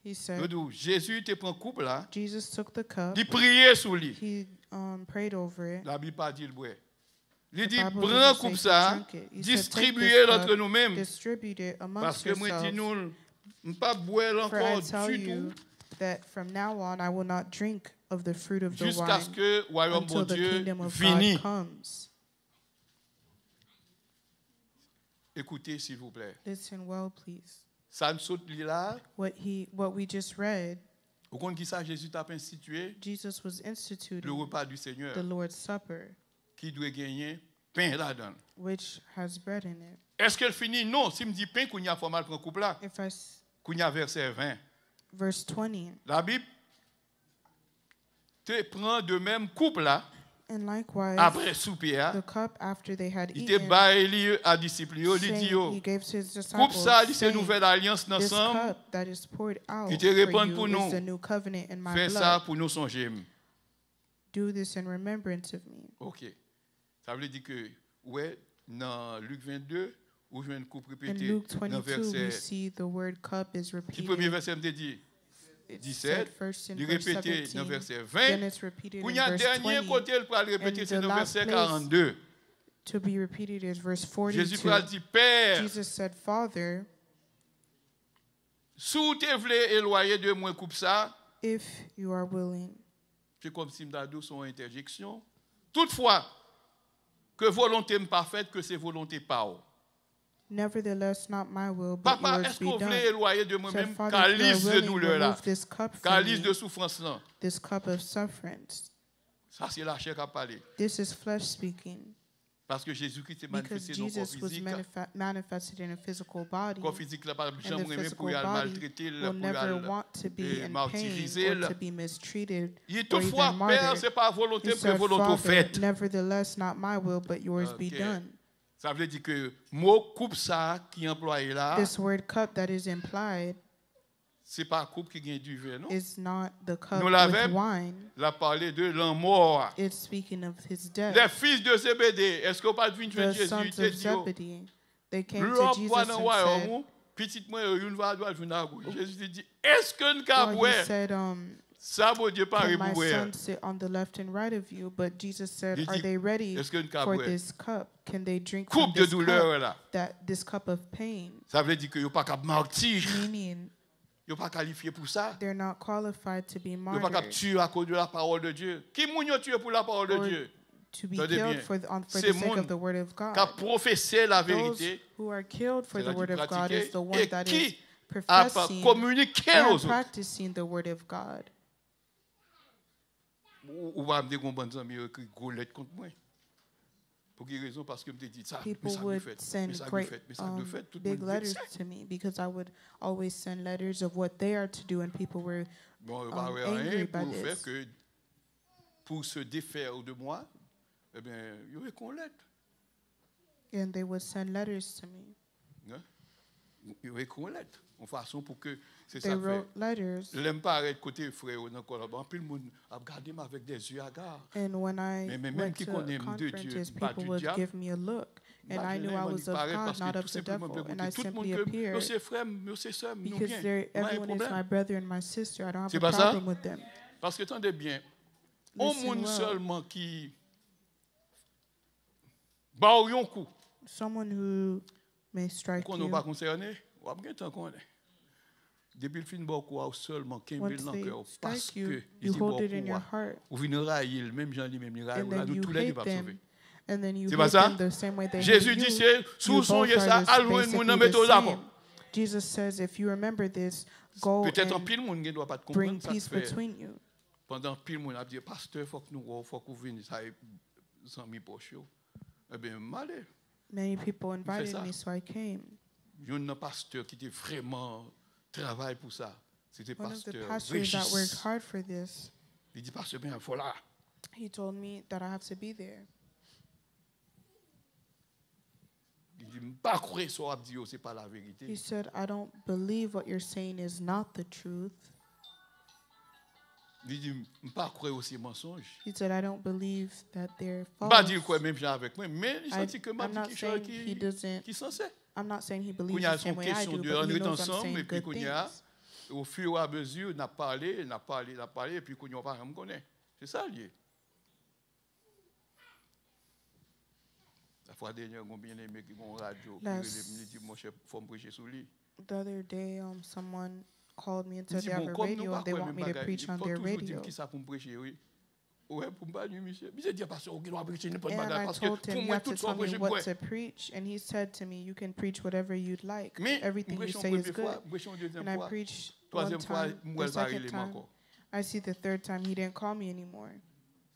He said, Jésus te prend couple là, Jesus took the cup, il priait sur lui. he prayed over it. La Bible pas dit le bois. Il The dit, Bible prends doesn't say couple he ça, drank it. He said, take distribuez this entre cup, nous-mêmes. distribute it Parce amongst que moi, dis yourselves. nous, ne pas boire For I encore tell du you tout, that from now on I will not drink of the fruit of the jusqu'à ce wine que le royaume until de the Dieu kingdom of finisse. God comes. Écoutez, s'il vous plaît. Listen well, please. Ça ne saute là. What we just read, Au compte qui ça, Jésus t'a institué Jesus was le instituting repas du Seigneur the Lord's Supper, qui doit gagner pain là-dedans. which has bread in it. Est-ce qu'elle finit? Non. Si me dit pain, qu'on y a formal pour un couple là, If I qu'on y a verset 20. verse 20, La Bible te prend de même couple là. And likewise, après souper, the cup after they had il te eaten, baille à disciples, il dit saying, yo, he gave to his coupe ça, disciples, c'est une saying, nouvelle alliance this ensemble, cup that is poured out qui te for répand pour you nous. is the new covenant in my Fais ça blood. pour nous songer. Do this in remembrance of me. OK. Ça veut dire que, ouais, dans Luc 22, où je viens de coupe In répéter, Luke dans 22, we verset, see the word cup is petit premier repeated. verset me dit, It's 17, said first in il verse répétait 17, dans verset then 20, it's repeated pour in y a verse dernier 20. côté, il pourra le répéter, and c'est the dans last verset place 42. To be repeated is verse Jésus 42. pourra dire, Père, Jesus said, Father, sous te voulez éloigner de moi coupe ça, if you are willing. c'est comme si m'dadou son interjection. Toutefois, que volonté me parfaite, que c'est volonté pas. Nevertheless, not my will, but Papa, yours est-ce be qu'on done. voulait éloigner de Said, moi-même Father, if you calice are de willing, douleur là, remove this cup from calice me, de souffrance là. this cup of sufferance. Ça, c'est la chair qui a parlé. This is flesh speaking. Parce que Jésus-Christ est Because manifesté dans le corps Jesus was physique. manifested in a physical body. Le corps physique là, pas And jamais the aimé physical pour y aller body maltraiter, will pour never y want to be aller in pain martyriser. or to be mistreated Il or toutefois, even Père, martyred. c'est pas volonté He que said, volonté Father, faite. nevertheless, not my will, but yours be Ok. done. Ça veut dire que mot coupe ça qui est employé là, This word cup that is implied c'est pas coupe qui gagne du vin, non? is not the cup Nous l'avons. with wine. Il a parlé de l'amour. It's speaking of his death. Les fils de Zébédée, est-ce qu'on pas vu The Jésus? sons Il te of dit, Zebedee, they came to l'homme Jesus pas dans and le said, royaume, petit moi, une va doit venir à vous. Jésus dit, est-ce que nous well, he pouvons said, ça, bon Dieu, pas can my boire. son sit on the left and right of you? But Jesus said, Il are dit, they ready est-ce que nous for pouvons this cup? Can they drink from coupe de this douleur cup, là? this cup of pain? Ça veut dire que yo pas cap martyr, Meaning, yo pas qualifié pour ça. they're not qualified to be Yo pas cap martyred tuer à cause de la parole de Dieu. Qui moun yo tué pour la parole de or Dieu? to be Attendez killed bien. for C'est the sake moun of the word of God. Qui a professé la Those vérité, who are killed for c'est the là qui word of God pratiquait, is the one et that is qui a professing communiqué and aux autres. practicing the word of God. Ou va me dire qu'on bon ami écrit gros lettre contre moi. Pour quelle raison? Parce que me dit ça, mais People ça would fait, mais send ça great, fait, mais ça fait, tout le big monde letters dit ça. to me because I would always send letters of what they are to do, and people were Bon, il va angry rien by pour faire this. que pour se défaire de moi, eh bien, il y aurait qu'on lettre. and they would send letters to me. Hein? Il y aurait qu'on lettre. En façon pour que c'est They ça fait. wrote letters, L'aime pas arrêter côté frère dans collaboration. Puis le monde a regardé avec des yeux hagards. and when I Mais même went qui to connaît de Dieu, conferences, pas people du would diable. give me a look, and Bah, I knew I was of God, not of the devil, and I simply appeared c'est frère, c'est sœur, nous because bien. they're, Pas un everyone is problème. my brother and my sister. I don't have C'est a pas ça? problem with them. Parce que attendez bien, au Listen monde well. seulement qui bat un coup, Someone who may strike qu'on n'est you, pas concerné, on va bien t'en connaître. Depuis le fin de beaucoup seulement 15 once 000 ans they que parce strike you, que you hold it in your heart, ou venir railler même Jean lui même il raille and là then nous you tous les deux hate pas sauver. them, and then you C'est pas hate ça? them the same way they Jésus hate dit you. c'est sous You son both ça are à loin basically mon the mettre d'accord. same. Jesus says, if you remember this, go Peut-être en and pile monde ne doit pas bring comprendre ça peace fait. between you. Pendant pile monde a dit pasteur faut que nous faut qu'on vienne ça sans mi poche. Eh bien malé. Many people invited ça. me, so I came. Un pasteur qui était vraiment travail pour ça. C'était One of the pasteur pastors that worked Régis. hard for this, Il dit pasteur bien il faut là. he told me that I have to be there. Il dit pas croire ça dit c'est pas la He vérité. said, I don't believe what you're saying is not the truth. Il dit pas croire aussi mensonge. He said, I don't believe that they're Pas false. dire quoi même gens avec moi mais il sentit que m'a I'm dit not quelque chose saying he doesn't. qui censé. I'm not saying he Qu'on believes y a the same son way I question do, de but on he est knows I'm ensemble saying et puis good qu'on y a things. au fur et à mesure n'a parlé et puis qu'on y a pas me connaît. C'est ça lié. La fois dernière on bien aimé qui mon radio qui me dit mon chef faut me prêcher sur lui. The other day, someone called me and Il said dit they have bon a comme nous radio pas and they quoi want même me to bagaille. preach Il on faut their toujours radio. dire qui ça pour me prêcher oui. Ouais pour pas lui monsieur. Il dit pasteur on doit prêcher n'importe And bagaille I parce que told pour him, you moi have to tout soit tell me prêcher what quoi. to preach. And he said to me, you can preach whatever you'd like. Mais Everything you say is good. prêcher une deuxième And I fois. preached one Troisième fois time. moi The va second relire time, encore. I see the third time he didn't call me anymore.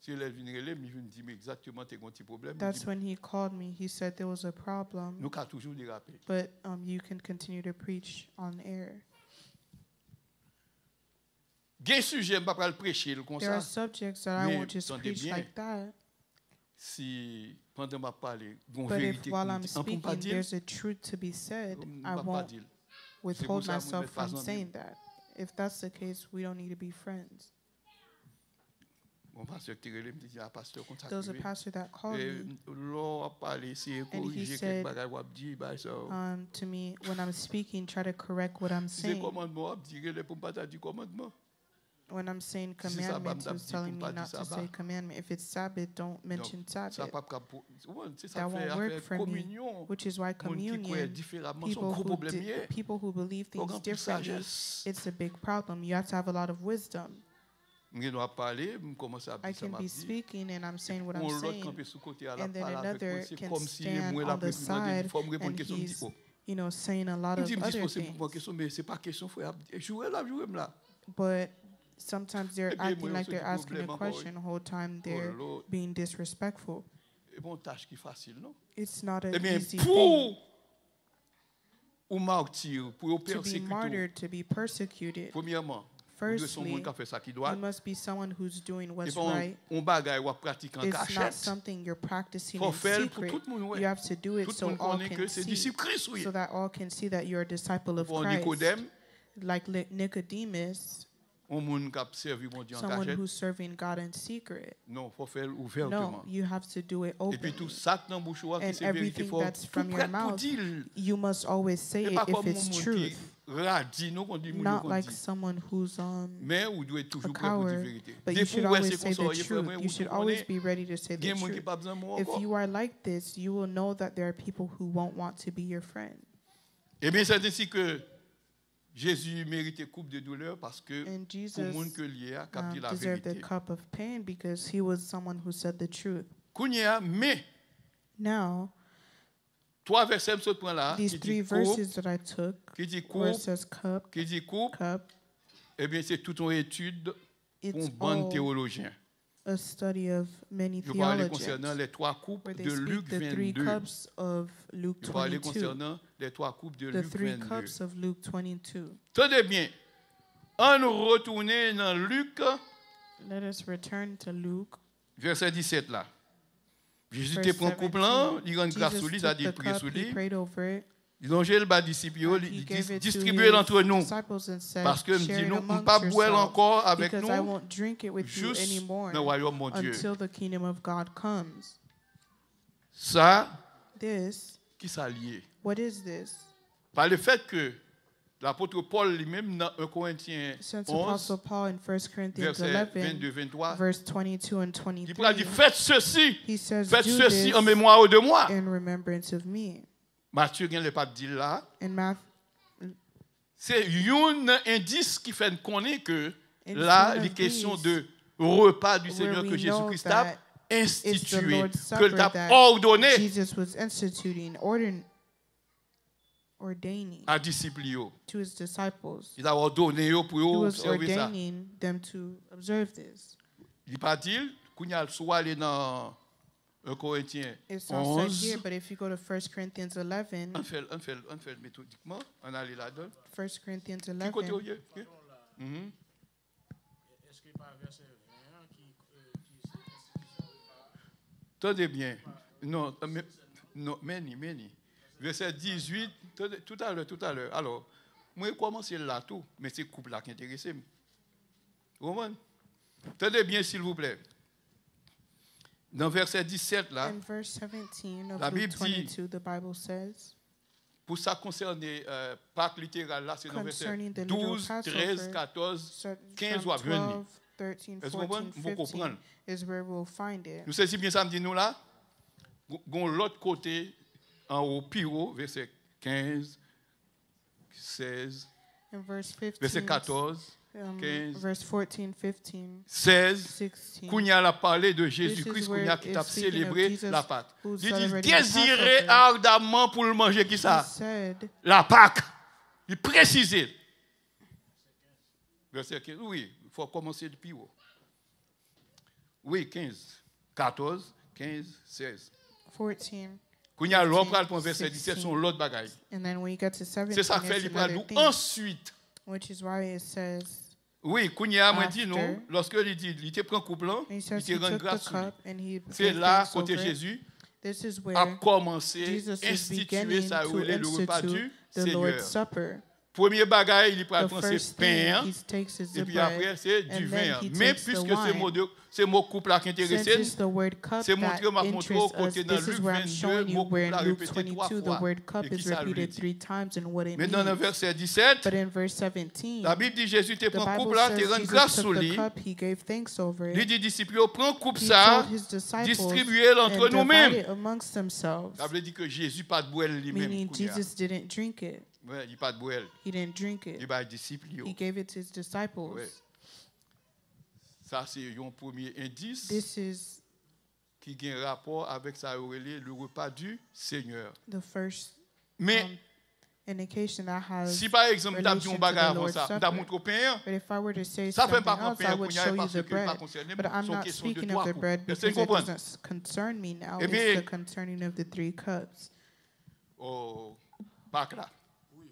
Si elle vient relire, il vient me dire exactement t'es un petit problème. That's when he called me. He said there was a problem, Nous avons toujours dérapé. but you can continue to preach on air. Il y a un sujet, je ne vais pas le prêcher comme There are ça. subjects that I Mais won't just tendez preach bien. like that. si pendant ma parler, gon But if vérité while qu'on I'm dit, on peut pas speaking, dire, there's a truth to be said, on I va pas won't dire. withhold ça, moi, myself mettre pas from en saying that. If that's the case, we don't need to be friends. Mon pasteur qui relève me dit ah pasteur comme ça. There was a pastor that called me, L'on a parlé c'est and he corriger said, quelque bagaille ou dit bah ça. to me, when I'm speaking, try to correct what I'm C'est saying. commandement dire les pour pas dire commandement. When I'm saying Si c'est ça, commandment, bah, he was telling me pas dire not to ça, say bah. commandment. If it's Sabbath, don't mention Ça Sabbath. pas c'est ça That fait won't work affaire for me, communion. which is why Monde qui croit communion, différemment son gros problème hier. people who believe Faut things grand plus differently, sagesse. it's a big problem. You have to have a lot of wisdom. Je dois parler, je commence à I dire ça can m'a be dit. speaking and I'm saying what I'm On l'autre saying, camper sous côté à la and then parole avec another moi, c'est can comme si stand moi on la the side faut me répondre and question he's, petit saying a lot Je of dis other c'est pour things. question mais c'est pas question frère. Jouer là. But sometimes they're Eh bien, acting moi, like on se they're dit asking a problème encore, question the whole time they're Lord. being disrespectful. Et bon tâche qui facile non? It's not Eh an bien easy thing pour ou martyr pour to be persécuter. martyred, to be persecuted. Premièrement, vous devez son Firstly, monde qui a fait ça qui doit. you must be someone who's doing Et what's bon right. on bagaille ou pratique en It's not cachette. something you're practicing Faut in faire pour secret. tout le monde. You have to do it Tout so le monde all connaît can que c'est see, disciple Christ oui. so that all can see that you're a disciple of Bon Christ. Nicodème, Like Nicodemus, on monde qui a servi mon Dieu en someone cachette. who's serving God in secret. Non, faut faire No, ouvertement. you have to do it Et puis tout openly. ça dans bouche qui And c'est vérité everything faut that's tout from your prêt pour mouth, dire. you must always say Et it pas if comme it's mon qui truth. radie nous qu'on dit mon Not qu'on like dit. someone who's Mais vous devez a toujours prêt pour dire coward, vérité. but Des you fois should ouais always c'est say comme the ça, truth. You should always be ready to say il y a the monde qui truth. pas besoin moi If encore. you are like this, you will know that there are people who won't want to be your friend. Eh bien c'est ainsi que Jésus méritait coupe de douleur parce que And pour Jesus monde que lié a dit la deserved the vérité. cup of pain because he was someone who said the truth. Kounya mais Now, trois versets sur ce point là these qui three dit coupe, verses that I took, qui dit where it coupe, says cup, qui dit coupe, cup, eh bien c'est toute une étude pour it's un bon all théologien. a study of many Je parlais theologians, concernant les trois coupes where they de Luc speak the three 22. cups of Luke Je parlais 22. concernant les trois coupes de The Luc three 22. cups of Luke 22. Tenez bien, on nous retourne dans Luc, Let us return to Luke. verset 17 là. Jésus te Verse prend coupe là, 17. il rend grâce Jesus sur lui, took ça dit the prier cup, sur he lui. prayed over it, Ils ont géré le bas disciple, and he il gave it to distribué entre his nous. disciples and said, Parce que me share dit it nous, amongst pas boire yourselves, encore avec because I nous, won't drink it with you juste anymore dans le royaume mon Dieu. until the kingdom of God comes. Ça, This, qui s'allie? what is this? Par le fait que l'apôtre Paul lui-même dans 1 Corinthiens Since 11, Apostle Paul in 1 Corinthians verset 11, 22-23, verse 22 and il pourra dire 23, faites ceci, he says, faites do ceci this en mémoire de moi. in remembrance of me. Matthieu vient le pas dire là. And Matthew, C'est un indice qui fait connaître que It's là, one of les questions these de repas du where Seigneur we que know Jésus-Christ a that it's the institué, Lord's que Supper tu as that ordonné Jesus was instituting, ordaining à disciples. to his disciples. Il a ordonné pour He was observer ça. ordaining them to observe this. Il pas dit, qu'on y a soit aller dans 1 Corinthiens It's not said 11. here, but if you go to 1 Corinthians 11, On fait méthodiquement, on allait là-dedans. 1 Corinthians Qui côté 11, au lieu? Mhm. Est-ce qu'il pas verset 21 qui Tenez bien. Non, non, many. Verset 18, tout à l'heure. Alors, moi, j'ai commencé là tout, mais c'est le couple là qui intéresse. Vous comprenez? Tenez bien, s'il vous plaît. Dans verset 17, là, in verse 17 of La Luke Bible dit- 22, the Bible says, pour ça concerner Pâques littéral, là, c'est dans verset concerning the little 12, 13, Passover, 14, 15 from ou à 20. 12, 13, Est-ce que 14, vous comprenez? Vous 15 comprenez? is where we'll find it. Nous saisissons bien ça, me dit nous là. Gon l'autre côté, en haut, plus haut, verset 15, 16, In verse 15, verset 14, 15, verse 14, 15, 16. 16, Kounia a parlé de This Jésus-Christ, is where Kounia qui it's t'a speaking of célébré Jesus la Pâque. who's Il dit celebrating the désirer Passover. ardemment pour le manger qui he ça? said, La Pâque. Il précise. Verset 15. Oui, il faut commencer depuis haut. Oui, 15, 14, 15, 16. 14. Kounia l'on prend le verset 17, 16. son l'autre bagaille. And then when you get to 17, C'est ça que fait it's il prend another nous thing, ensuite. which is why it says, Oui, Kounia m'a dit After. non, lorsque il te prend couple, And he il says te he rend took the grâce sur lui. cup and he C'est gave là, thanks côté over it. Jésus, This is a where commencé, Jesus is instituer beginning ça, to le repas du institute the Seigneur. Lord's Supper. Premier bagage, il prend The c'est first pain, thing he takes is et the puis après bread, c'est du and vin. then he Mais takes the puisque wine. c'est mon couple là qui Since intéresse, it's the word cup c'est that montré m'a montré au interests us, côté dans this is Luc where I'm 22, showing you mon where couple a in Luke répété 3 22 the fois. word cup Et qui is ça lui repeated dit? 3 times and what it Mais dans le means. verset 17, But in verse 17, la Bible dit Jésus te the prend Bible couple là, te says rend Jesus grâce took sur the lui. cup, he gave thanks over Il it. dit disciples, prends coupe He ça, told his disciples distribuez-le entre and nous-mêmes. divide it amongst themselves, Ça veut dire que Jésus pas de boire lui-même. meaning Jesus didn't drink it. Ouais, il pas de boire. He didn't drink Il it. va disciples. He gave it to his disciples. Ouais. Ça c'est un premier indice This is qui a un rapport avec ça le repas du Seigneur. the first Mais indication that has si par exemple tu as dit relation un to bagage the avant Lord's ça, tu as Supper. montré au pain, But if I were to say ça fait something pas else, I comprendre would qu'on y a show you parce the que pas bread. concerné, But I'm sont not question de speaking trois of the coupes. bread Est-ce que because vous it comprenez? doesn't concern me now. Eh It's bien- the concerning of the 3 cups. Oh, pas là. Oui,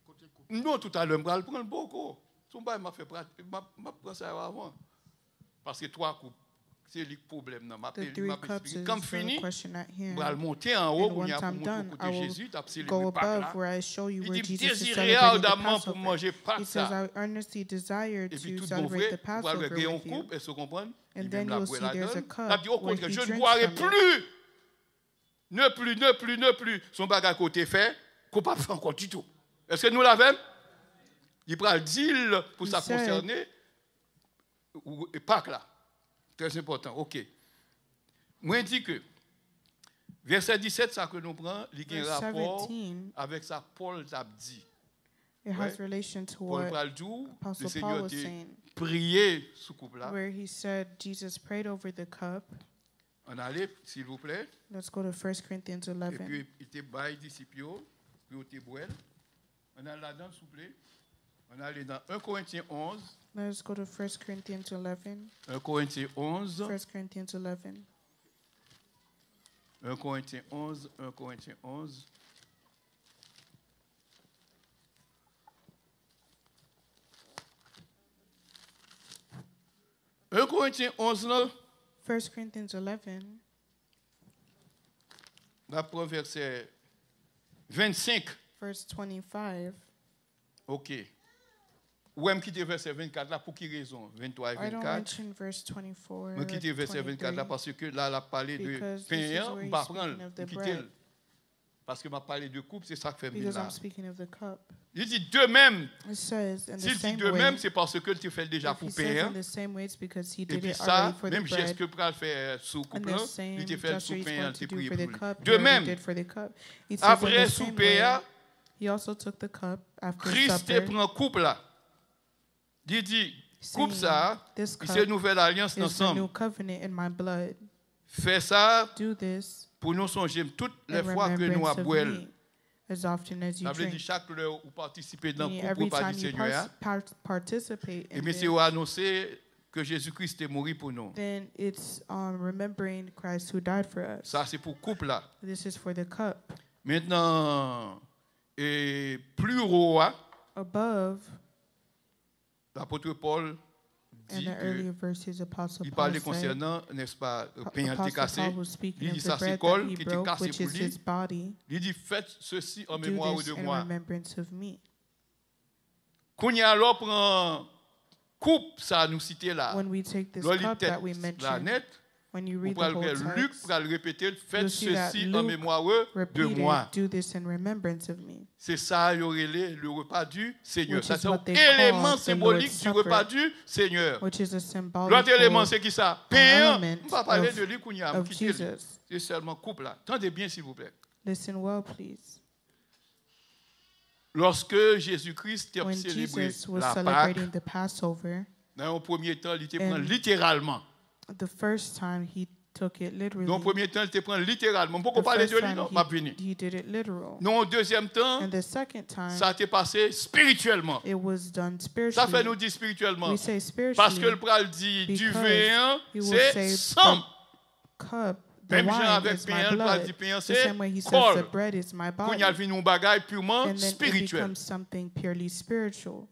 côté coupe. Non, tout à l'heure, je vais le prendre beaucoup. Son bail m'a fait prendre ça avant. Parce que 3 coupes, c'est le problème. The 3 cups is Comme the fini, question at je hand. vais monter en haut, And où il y once a I'm pour done, montrer I côté will Jésus, tu as go le Pâques above là. where I show you Il where dit, Jesus is désirez celebrating the ardemment pour Passover. manger He Pâques says, ça. I earnestly desire Et puis to tout bon celebrate vrai, the vous allez Passover regarder en with you. coupe, et se comprendre. And Il then même la you'll boire see la there's a donne. cup Il dit au where contraire, he je ne drinks boirai from it. plus. Ne plus. Son bagage côté fait, qu'on pas fait encore du tout. Est-ce que nous l'avons? Il prend le deal pour He ça said- concerner. Et Pâques là. Très important. OK. Moi, je dis que verset 17, ça que nous prenons, il y a un Verse rapport 17, avec ça Paul t'a dit. it has Ouais. relation to Paul what pral dit, le Apostle Paul Seigneur was t'a saying, prié sous couple là. where he said Jesus prayed over the cup. On allait, s'il vous plaît. Let's go to 1 Corinthians Et 11. puis, il te baille disciples, puis il te boit. On a là-dedans, s'il vous plaît. On allait dans 1 Corinthiens 11. Let's go to 1 Corinthians 11. 1 Corinthiens 11. 1 Corinthians 11. 1 Corinthiens 11. 1 Corinthiens 11. Un Corinthiens 11, là, 1 Corinthians 11, là, pour verset 25. verse 25. OK. Ou même quitter verset 24 là, pour qui raison? 23 et I don't 24. mention verse 24. Je quitte or verset 24 là 23, parce que là, elle a parlé de because this is pain, where je he's vais speaking prendre, of the quitter. bread. Parce que m'a parlé de coupe, c'est ça qui fait bien Because là. I'm speaking of the cup. Il dit de même. It says in the S'il dit same de way. même, c'est parce que tu fais déjà If he pour says in pain. the same way, it's because he Et did puis it ça, already for the même geste bread. que Pral fait sous And coupe the là, same il te fait gesture sous he's pain, going il to te do prie for the pour lui. cup, he De already même, did for the cup. He says in après the same souper, way, he also took the cup after Christ te supper, prend coupe là. Il dit, coupe saying, ça, this c'est une cup nouvelle alliance is the new ensemble. covenant in my blood. Fais ça Do this pour nous songer toutes les in fois que nous remembrance of boire. me, as often as you Ça veut dire drink. chaque heure où participer dans Meaning le every repas time du you Seigneur. participate Et in bien, this, c'est annoncer que Jésus-Christ est mort pour nous. then it's remembering Christ who died for us. Ça, c'est pour couple là. This is for the cup. Maintenant, et plus haut, Above, l'apôtre Paul in dit the earlier que verses, Apostle il Paul parlait said, concernant, n'est-ce pas, le pain qui Apostle était cassé. Paul was speaking Il of dit the ça, c'est bread that Cole he qui était broke, cassé which pour is lui. his body. Il dit, faites ceci en Do mémoire this de in moi. remembrance of me. Quand il y a alors prend coupe, ça nous citer là. When we take this Là, il cup that we la mentioned, net, when you ou read the pral whole faire Luc text, pour le répéter, faites you'll see that ceci en Luke mémoire de repeated, moi. do this in remembrance of me. C'est ça, il y aurait le repas du Seigneur. Which Ça, is c'est what un they call élément the symbolique Lord's du Supper, repas du Seigneur. Which is a symbolic L'autre élément, c'est qui ça? Pain. element On va parler of- de lui qu'on y a. of Jesus. C'est seulement couple là. Tendez bien, s'il vous plaît. Listen well, please. Lorsque Jésus-Christ a When célébré Jesus was la Pâque, celebrating the Passover, dans un premier temps, il te And- prend littéralement. the first time he took it literally. Dans un premier temps, il te prend littéralement. The Pourquoi parler first de lui, time non? M'a fini. he did it literal. Non, au deuxième temps, And the second time, ça t'est passé spirituellement. it was done Ça spiritually. fait nous dire spirituellement. We say Parce que spiritually le pral dit du because vin, he will c'est say sang. cup, the Même gens wine avec is my pain, le pral blood. dit pain, The c'est same way he says corps. the bread is my Quand body. il y a venu un bagage purement And then it spirituel. becomes something purely spiritual.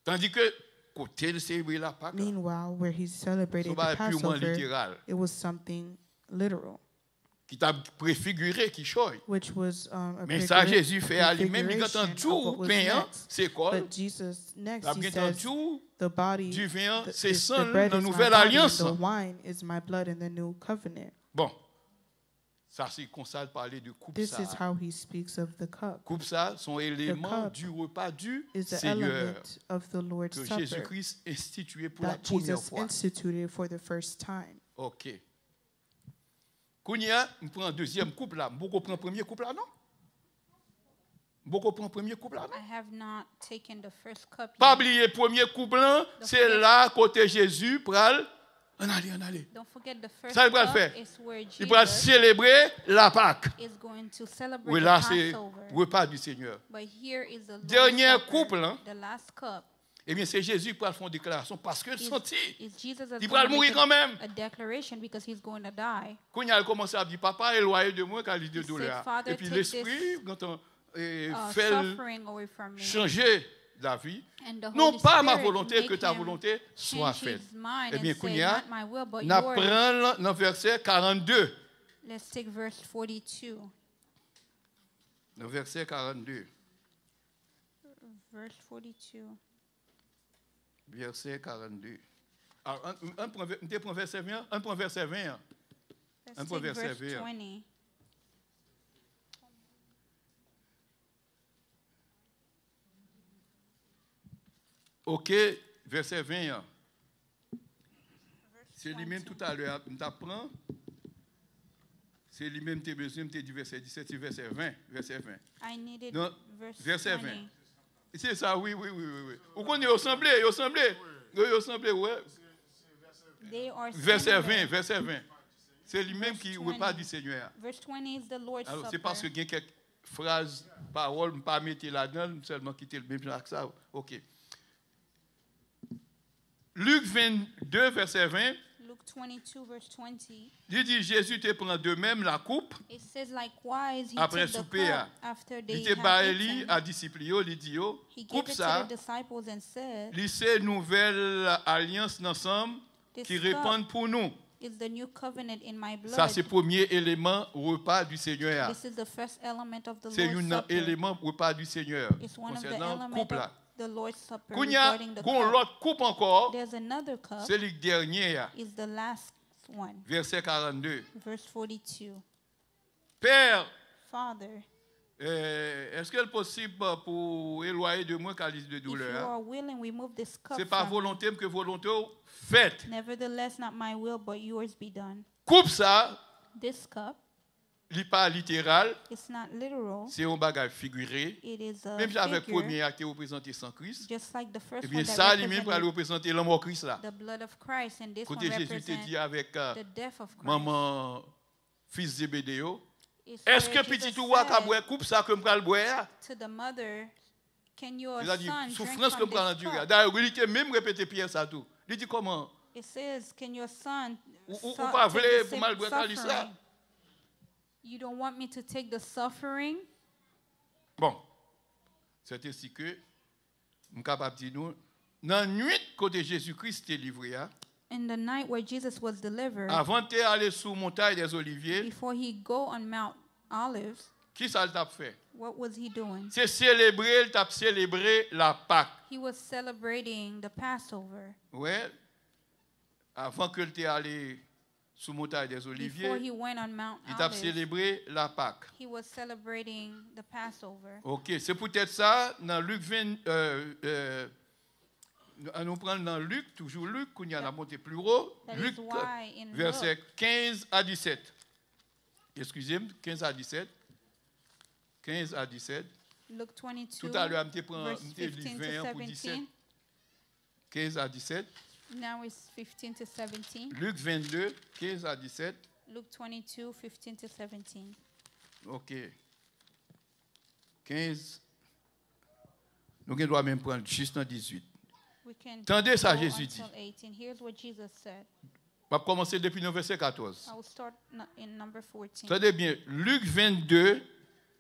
Tandis que côté de célébrer la Pâque, Meanwhile, where he celebrated c'est the pas purement Passover, littéral, it was something literal, qui t'a préfiguré, qui choye. which was a Mais ça, prefigura- Jésus fait à lui-même, il prefiguration entend of tout, what was pain, next. c'est quoi? But Jesus next, La he bien says, entendu, the body, du vin, the, c'est the sang bread dans la is my nouvelle body, and alliance. the wine is my blood in the new covenant. Bon, ça c'est comme ça de parler de coupe This is ça. how he speaks of the cup. Coupe ça, sont éléments cup du repas du Is the Seigneur element of the Lord's que Supper Jésus-Christ institué pour la that première Jesus fois. instituted for the first time. Ok. Kounia, on prend un deuxième couple là. Beaucoup prend premier couple là, non? Beaucoup prend premier couple là, non? I have not taken the first cup Pas yet. oublier premier couple là, c'est là côté Jésus pral. On allez. Don't forget the first Ça, il va le cup faire. is where Il va Jesus célébrer la Pâque. is going to celebrate Oui, the là c'est Passover. repas du Seigneur. But here is the Lord's Dernier Supper, couple, hein? the last cup. Eh bien, c'est Jésus qui va faire une déclaration parce que Is, senti. is Jesus is Il going va to mourir make quand même. a declaration because he's going to die. Quand il a commencé à dire, papa, éloignez de moi car il de He said, douleur. Father, Et puis take l'esprit, quand on fait Suffering away from me. changer la vie, And the non Holy pas ma Spirit volonté, make que ta him volonté soit change faite. his mind Eh bien, and say, Kounia, not my will, but on yours. apprend dans verset 42. Let's take verse 42. Dans verset 42. Verse 42. Verset 42. Alors, on prend verset 20. On prend verset 20. Let's Un take verset verse 20. 20. OK, verset 20. C'est lui-même tout à l'heure, on t'apprend. C'est lui-même tes besoins, tes du verset 17, c'est verset 20. Verset 20. I needed Non, verse verset 20. 20. C'est ça, oui. Vous connaissez, vous semblez, ouais. They are Verset similar. 20, verset 20. C'est lui-même Verse qui 20. repas du Seigneur. Verse 20 is the Lord's Alors, c'est Supper. parce que il y a quelques phrases, paroles, pas mettre là-dedans, seulement quitter le même genre que ça. OK. Luc 22, verset 20, Luke 22, verse 20. il dit Jésus te prend de même la coupe, It says, likewise, he après took the souper, cup after they il te had baili eaten. à disciples, il dit He gave coupe it to ça, the disciples and said, lycée nouvelle alliance ensemble This qui cup répondent pour nous. is the new covenant in my blood. Ça, c'est le premier élément repas du Seigneur. This is the first element of the C'est Lord's un Supper. élément repas du Seigneur It's one of the concernant elements couple of là. the Lord's Supper Quand il y a regarding the cup. l'autre coupe encore, There's another cup. c'est le dernier, Is the last one. verset 42. Verse 42. Père, Father, est-ce qu'il est possible pour éloigner de moi calice de if you douleur? are willing, remove this cup C'est pas from me. volonté que volonté faite. Nevertheless, not my will, but yours be done. Coupe ça, This cup, n'est pas littéral, it's not literal. c'est un bagage figuré. It is a Même si avec le figure, premier acte représenté sans Christ, just like the first eh bien one that ça lui-même va represented représenter l'homme au Christ là. the blood of Christ, and this one Côté Jésus te represents dit avec the death of Christ. maman fils Zébédéo, It's est-ce where que Jesus petit ou à said boire coupe ça comme le boire? to the mother, can your C'est-à-dire son drink souffrance from comme prend this endurée. cup? D'ailleurs, il était même répété Pierre ça tout. Il dit comment? It says, can your son Ou take pas the vrai pour same mal boire calice là? suffering? You don't want me to take the suffering? Bon, c'est ainsi que, je suis capable de dire, nous, dans la nuit côté Jésus-Christ est livré, In the night where Jesus was delivered, avant d'aller sur la montagne des Oliviers, before he go on Mount Olives, qui ça t'a fait? what was he doing? C'est célébrer, t'a célébré la Pâque. He was celebrating the Passover. Ouais. Avant que tu allé sur la montagne des Before Oliviers, he went on Mount il t'a Olives, célébré la Pâque. he was celebrating the Passover. OK, c'est peut-être ça dans Luc 20 nous prenons dans Luc, toujours Luc, qu'on y a la montée plus haut, That Luc is why in verset Luke, 15 à 17. Excusez-moi, 15 à 17. 15 à 17. Luke 22, Tout à l'heure, je prends verse le 15 to 20 pour 17. 17. 15 à 17. Now it's 15 to 17. Luc 22, 15 à 17. Luke 22, 15 to 17. OK. 15. Nous devons même prendre juste dans 18. We can Tendez ça, go Jésus dit. until 18. Here's what Jesus said. On va commencer depuis le verset 14. I will start in number 14. Tenez bien, Luc 22,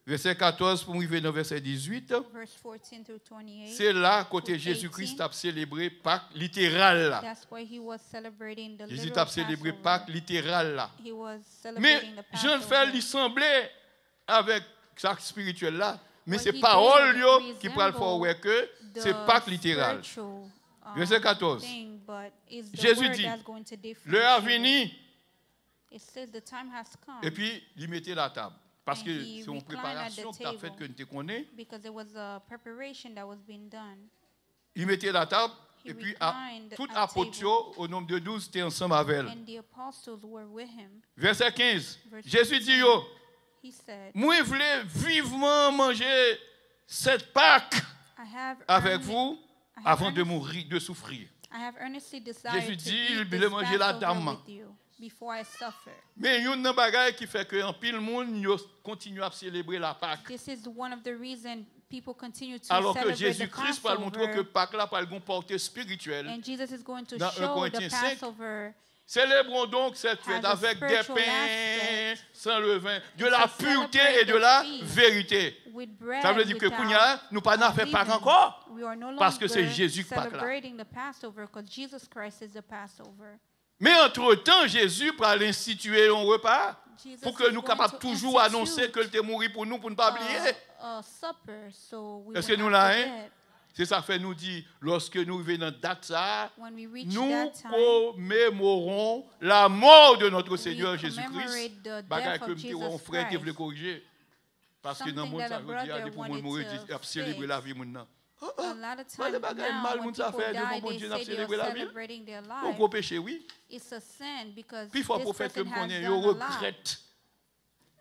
verset 14 pour arriver dans verset 18. verse 14 through 28. C'est là côté to Jésus-Christ 18. a célébré Pâques littéral là. That's why he was celebrating the Jésus literal a célébré Passover. Pâques littéral là. He was Mais celebrating the je ne fais Passover. lui sembler avec ça spirituel là, mais What c'est he parole did yo qui peut le faire resemble ouais que c'est the Pâques littéral. spiritual, Verset 14. thing, but it's the Jésus word dit, that's going to l'heure differentiate venu. it. It says the time has come. Et puis, il mettait la table. Parce And que he c'est une reclined préparation at que the tu as faite table. que nous te connais. Because there was a preparation that was being done. Il mettait la table. He Et puis, reclined tout at apôtre, table. au nombre de 12, était ensemble avec elle. And the apostles were with him. Verset 15. Verse Jésus dit, 15. yo, He said, moi, je voulais vivement manger cette Pâques I have avec earn- vous I have avant de earnest- mourir, de souffrir. I have earnestly desired Jésus to dit, eat il this voulait manger la Passover dame. with you before I suffer. Mais il y a un bagage qui fait que en pile monde yo continue à célébrer la Pâques. This is one of the reasons people continue to Alors que celebrate the Jésus-Christ va montrer que Passover. Pâques là pas une portée spirituelle. And Jesus is going to Dans 1 show the Corinthiens 5, Passover Célébrons donc cette has fête a avec des spiritual pains aspect. sans levain, de It's la a pureté celebrate et de the la feast vérité. with bread Ça veut dire que without Kounia, nous pas n'en fait pas leaven. encore. We are no Parce que c'est longer Jésus qui Pâques là. celebrating the Passover because Jesus Christ is the Passover. Mais entre-temps, Jésus va instituer un repas Jesus pour que is nous going capables to toujours institute annoncer que il est mort pour nous, pour ne pas oublier. a supper, so we Est-ce will que nous not là, hein? forget. C'est ça fait nous dire, lorsque nous venons dans date ça, When we reach nous that time, commémorons la mort de notre Seigneur we Jésus-Christ. commemorate the Bagage death que of me dit, un Jesus frère qui voulait Christ. corriger. Parce que dans le Something monde, that ça a veut dire, brother pour le wanted mourir, to à célébrer fix. la vie maintenant. A lot of Pas de times bagaille now, mal, when moun ça people fait, devant die, mon they Dieu, n'a say they are célébré la vie. celebrating their Un life. gros péché, oui. It's a sin because Puis il faut this prophète que person me has connaît, done il a lot. regrette.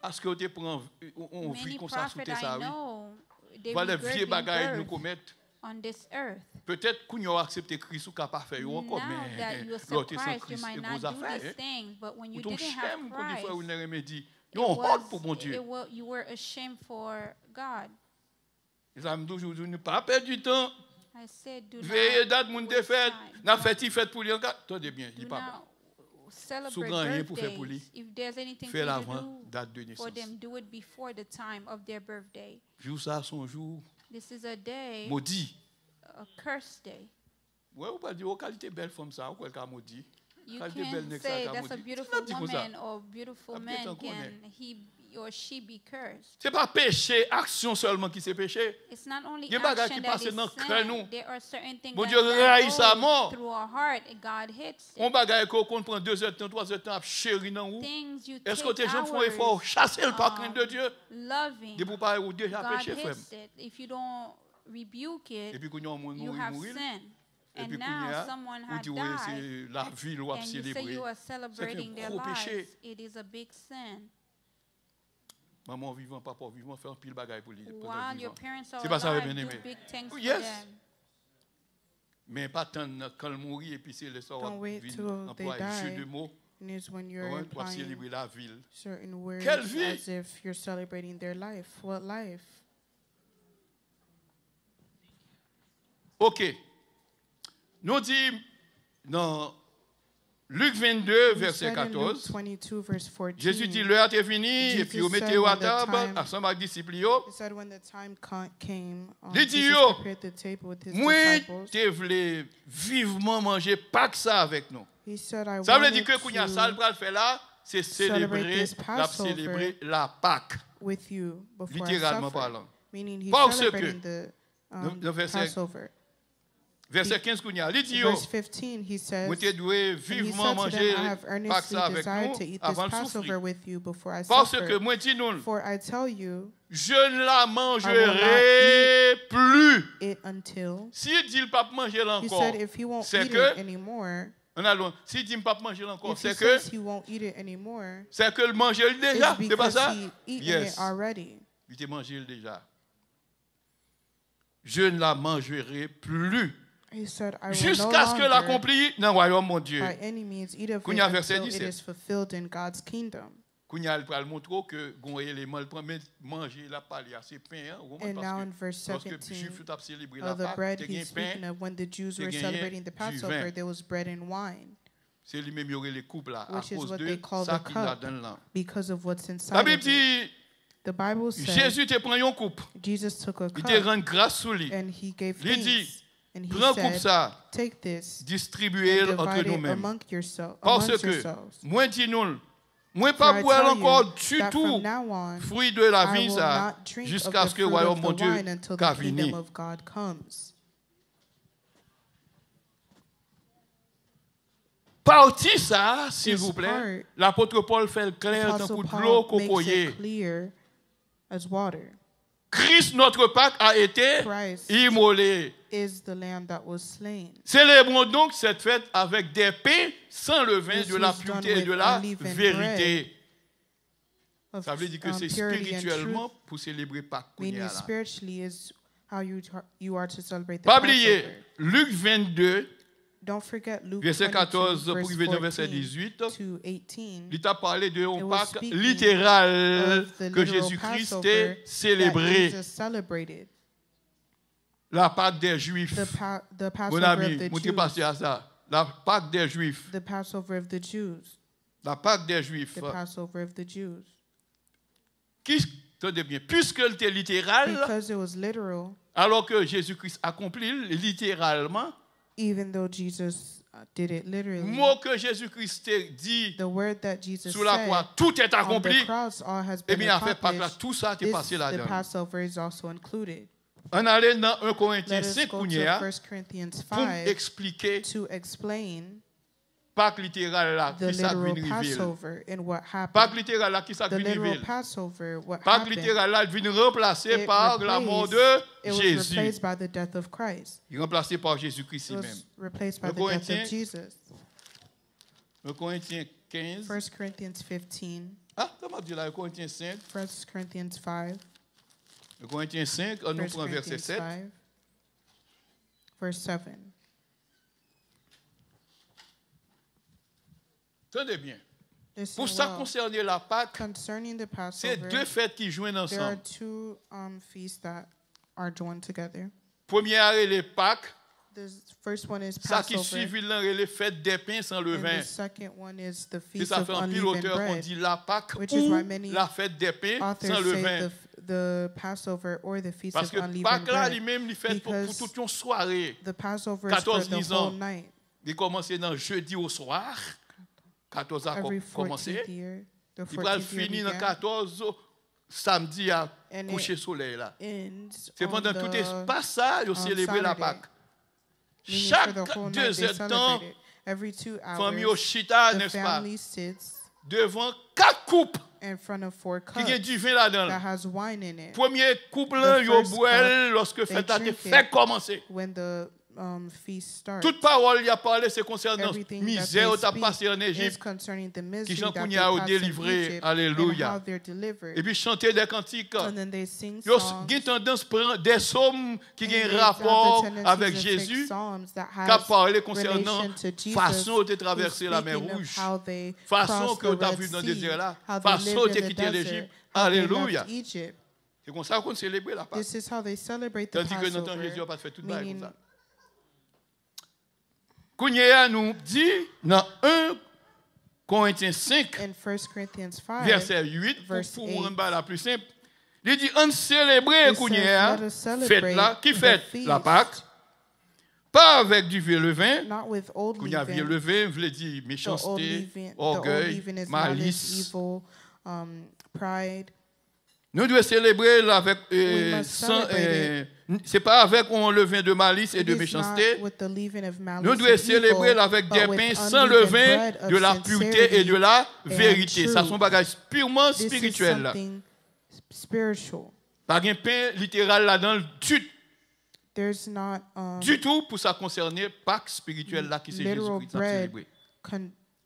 Parce que tu prends, on vit Many comme ça sous prophets tes ça, I oui. know, they Voilà les regret vieux being bagailles que nous birthed commettons. on this earth. Peut-être qu'on a accepté Christ ou qu'on n'a pas fait Now encore, that mais you accept l'autre sans Christ, you Christ, might c'est not vos do affaires. these things, but when Ou you ton didn't have chème, comme des fois, Christ, on a dit, it non, was- honte pour mon Dieu. you were ashamed for God. Les amis toujours ne pas perdre du temps. I said, do Veillez not date moun de waste fête. time. N'a fait fête pour lui encore. Attendez bien, dis Do pas. not celebrate Souvent, rien pour faire pour lui. birthdays. If there's anything for Fais you to l'avant do date de for naissance. them, do it before the time of their birthday. Jour ça, son jour This is a day, maudit. a cursed day. Ouais, ou pas dire, oh, qualité belle femme ça, ou quel cas maudit. You Qualité belle can nègre say ça, that's a maudit. beautiful Tu l'as dit comme ça. woman or beautiful Ah, man, peut-être qu'on can he or she be cursed? C'est pas péché, action seulement qui c'est péché. It's not only Il y a des bagages action qui that passent is dans le cœur, nous. sin. There are certain things Bon that, Dieu raille sa go mort. through our heart. God hits On it. bagaille qu'on prend 2 heures de temps, 3 heures de temps, à chérir dans vous. Things you Est-ce que take tes gens font effort, hours chasser le pas crainte de Dieu? loving. De pour pas ou déjà God péché, frère. hits it. If you don't rebuke Et it, puis qu'on y a un monde you mourir, have mourir. sinned. Et And puis qu'on y now a, someone on had dit ouais, died, c'est la ville où à and you say célébrer. you are celebrating their gros péché. lives. It is a big sin. Maman vivant, papa vivant, faire un pile bagaille pour lui. pendant While vivant. your parents are C'est pas ça, alive, bien do aimé. big things for Yes. them. Mais pas tant quand le mourit et puis c'est le soir Don't wait till they jeu die. de mots And it's when you're ouais, pour implying célébrer la ville. certain words Quelle vie? as if you're celebrating their life. What life? OK. Nous dit dans Luc 22 He verset said in Luke 14, 22 verse 14. Jésus dit l'heure est finie et puis Jesus on mettez said au à when the table time- ensemble avec les disciples yo. He said when the time came, Il dit, Jesus yo, prepared the table with his Moi disciples. te voulais vivement manger pas que ça avec nous. He said, I Ça veut wanted dire que qu'on y a ça le to bras faire là, c'est celebrate célébrer this la Passover célébrer la Pâque, with you before I littéralement suffer. parlant. Meaning he's Parce que- celebrating the Le verset- Passover. Verset 15 qu'on y a, il dit In yo, verse 15, he says, moi te dois and he vivement said to manger them, I have Pâques earnestly ça avec desired to nous eat this avant de Passover souffrir. with you before I Parce que suffer. moi dis nous, For I tell you, je ne la mangerai plus. it until. S'il dit le pape manger He encore, said if he won't c'est eat que- it anymore, on a loin. S'il dit le pape manger encore, if he c'est que says he won't eat it anymore, le manger le déjà, it's c'est pas because ça? he eaten Yes. it already. Il était mangé le déjà. Je ne la mangerai plus. He said, I will no Jusqu'à ce que longer l'accomplit dans le royaume mon Dieu. by any means eat of it Kounya, verset until it 17. is fulfilled in God's kingdom. Kounya il va montrer que gon élément le prend manger la parler assez pain hein, And now in verse parce que 17, juif t'a célébré la of the Pâque, bread t'as he's gagné speaking pain, of, when the Jews t'as were gagné celebrating the du Passover, vin. there was bread and wine c'est lui-même y aurait les couples là à Which is cause what de they call ça the qu'il a cup. dans là. because of what's La inside Bible of it. dit The Bible says Jésus te prend une coupe. Jesus took a Il te cup rend grâce sur lui. and he gave Il dit, thanks. And he prends coupe said, ça, take this distribuez and entre divide it nous-mêmes. amongst yourselves. Parce que, moi dis nous, moi pas For I boire tell encore you du that tout from now on, fruit de la I vie will ça, not drink of jusqu'à the ce que le fruit royaume of mon the Dieu wine until qu'a the kingdom venu. of God comes. Partie ça, s'il This vous plaît, part, l'apôtre Paul fait le clair tant Apostle coup de l'eau Paul makes cocoyer. it clear as water. Christ, notre Pâque, a été Christ immolé. is the lamb that was slain. Célébrons donc cette fête avec des pains sans levain, This de la was done pureté et with de la unleavened vérité. Of, Ça veut dire que c'est purity and spirituellement truth, pour célébrer Pâques. meaning spiritually is how you are to celebrate the Pas oublier, Passover. Luc 22, Don't forget Luke verset 22, 14 pour verse arriver dans verset 14 18. to 18. Il t'a parlé de It un was Pâques speaking littéral of the que literal Jésus-Christ Passover a célébré. that Jesus celebrated. La Pâque des Juifs. The Mon Passover ami, of the montrez Jews. passer à ça. La Pâque des Juifs. The Passover of the Jews. La Pâque des Juifs. The Passover of the Jews. Tenez bien, puisque elle était littérale, Because it was literal, alors que Jésus-Christ accomplit littéralement, even though Jesus did it literally, mot que Jésus-Christ dit the word that Jesus sur la said croix, tout est on accompli, the cross all has eh been bien, en fait, Pâques là, accomplished. tout ça est passé The là-dedans. Passover is also included. On allait dans 1 Let Corinthiens us 5 go to 1 Corinthians pour 5 expliquer to explain Pâques littéral là, the qui ça literal vient révéler. Passover and what Pâques happened. littéral là, qui ça The vient literal révéler. Passover, what Pâques happened, littéral là, il vient remplacer it par la mort de it was Jésus. replaced by the death of Christ. Il est remplacé par Jésus-Christ It lui-même. was replaced by Le the death Corinthiens- of Jesus. 1 Corinthiens 15. 1 Corinthians 15, Ah, ça m'a dit là, 1 Corinthiens 5. 1 Corinthians 5, 1 Corinthiens 5, on nous 1 prend verset Corinthians 7. 5, verse 7. Tenez bien. Listen Pour ça well. concerner la Pâque, Concerning the c'est Passover, deux fêtes qui joignent there are ensemble. two feasts that are joined together. Première est les Pâques, The first one is ça qui Passover, suivit là est les fêtes des pains sans and levain. the second one is the C'est Feast ça of fait un Unleavened piloteur qu'on Bread. dit la Pâque Which is ou why many la fête des pains sans Authors say levain. the Passover or the Feast Parce of que Unleavened Pâques là Bread. lui-même, il fait pour Because toute une soirée. The Passover is for 14 the 10 whole ans. night. Il commence dans jeudi au soir. 14 ans Every commencé. 14th year, the Il va 14th year finir dans began, 14 samedi à And coucher it soleil là. ends C'est on pendant tout the- espace ça, ils ont on célébré la Saturday. Pâque. meaning Chaque for the whole night 2 they heures de temps, celebrate it. Every 2 famille au hours, chita, the n'est-ce pas, family sits devant 4 coupes in front of 4 qui ont cups du vin là-dedans. that has wine in it. Premier couple là, The yo first boit lorsque they fête a été drink fait it. commencer. When the feast starts, Toute parole il a parlé c'est concernant everything that misère they t'a passé en speak is Égypte concerning the misery Jean that they Kounia a passed in délivré. Egypt Alléluia. and how they're delivered. et puis chanter des cantiques. And then they sing Yo songs. gen tendance prendre des psaumes qui and ont they rapport have the tendency avec to take Jésus psalms that qui has parlé concernant relation to Jesus, façon de who's traverser la mer speaking of Rouge, how they façon crossed que the tu as Red vu dans le Sea, désert là, how they façon lived de in the quitter desert, l'Égypte. how they Alléluia. left Egypt. C'est comme ça qu'on célèbre la Pâque. This is how they celebrate the Tandis que dans le temps de Jésus, on Passover. n'a pas fait tout le bail comme Meaning, ça. Kounia nous dit dans 1 Corinthiens 5, in 1 Corinthians 5, verset 8, verse pour 8, rendre la plus simple, il dit on célébrer it says, Kounia, "Let us fête celebrate là, qui the fête feast, la Pâque, pas avec du vieux levain. not with old Kounia vieux leaven. levain veut dire The old méchanceté, leaven, orgueil, is malice, malice. evil, pride. Nous devons célébrer avec We must sans, celebrate c'est pas avec un levain de malice et It de is méchanceté. not with the leaven of malice Nous and devons célébrer evil, avec but des with pains sans unleavened levain, bread of de la pureté et de la sincerity and vérité. Ça truth. sont bagages purement This is spirituels. something spiritual. Pas un pain littéral là-dedans There's not du tout pour ça concerner Pâques spirituel là qui c'est literal Jésus-Christ à bread célébrer.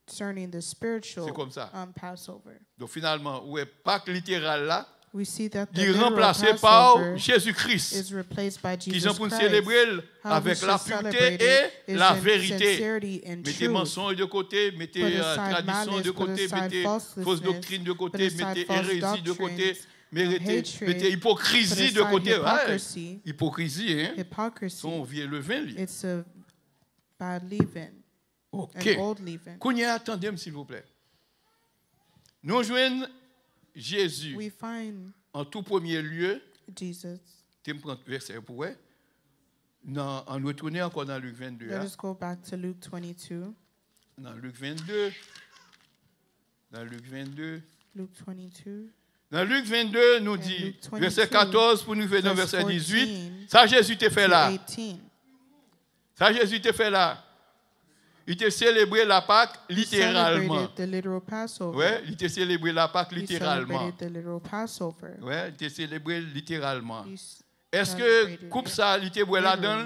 concerning the spiritual C'est comme ça. Passover. Donc finalement, ouais, Pâques littéral là, We see that the il est literal remplacé par Passover Jésus-Christ. is replaced by Qui Jesus sont pour Christ. célébrer How avec we la should pureté celebrate et it is la in vérité. sincerity and Mettez truth. mensonges de côté, mettez Put aside tradition malice, de put côté, aside mettez falselessness, fausse doctrine de put côté, aside mettez false hérésie de côté, doctrines, mettez hatred, hypocrisie put de aside côté. Ouais, hypocrisy. hypocrisie, hein? Hypocrisy. Son vieux levain, lui. It's a bad leaven, Ok. an old leaven. Kounia, attendez, s'il vous plaît. Nous joignons Jésus We find en tout premier lieu, Jesus. tu me prends verset pour ouais. Non, on retourne encore dans Luc 22. Let us go back to Luke 22. Dans Luc 22. Dans Luc 22. Luke 22. Dans Luc 22, nous And dit, Luke 22, verset 14, pour nous faire dans verse verset 18, 14 ça Jésus t'a fait to là. 18. Ça Jésus t'a fait là. Il t'a célébré la Pâque He littéralement. celebrated the literal Passover. Ouais, il t'a célébré la Pâque He littéralement. celebrated the literal Passover. Ouais, il t'a célébré littéralement. He Est-ce que celebrated coupe it ça, il t'a boit là-dedans?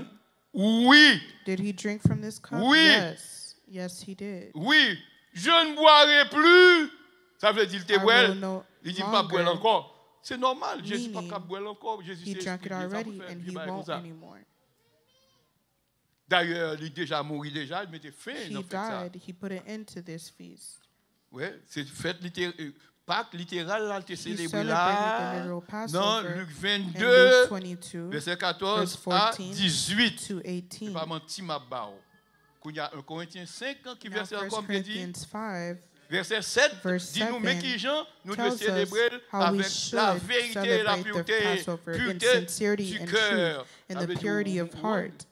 literally. Oui, Did he drink from this cup? Oui. Yes. Yes, he did. oui. Je ne boirai plus. Ça veut dire qu'il I t'a boit. will no Il dit pas boire longer. encore. C'est normal. Jésus n'a Meaning, pas boire encore. Jésus He s'est drank it expliqué. Ça already pour faire and du he bail comme won't ça. anymore. D'ailleurs, il est déjà mort déjà. Il mettait fin He dans fait ça. died. He put an end to this feast. Ouais, c'est fête littérale. Pâques littérale, là, tu He célébré celebrated the là. literal Dans Passover Luc in 22, Luke 22 verset 14 verse à 14 18. to Je 18. pas menti ma bao. Quand il y a 1 Corinthiens 5 qui Now, verset 1 encore qui dit, Corinthians 5 verset 7, verse dis-nous, mais 7 qui Jean, nous devons tells us célébrer how we avec la should vérité et la celebrate the pureté, Passover in pureté sincerity du and cœur. truth and Ça the veut dire, purity of heart.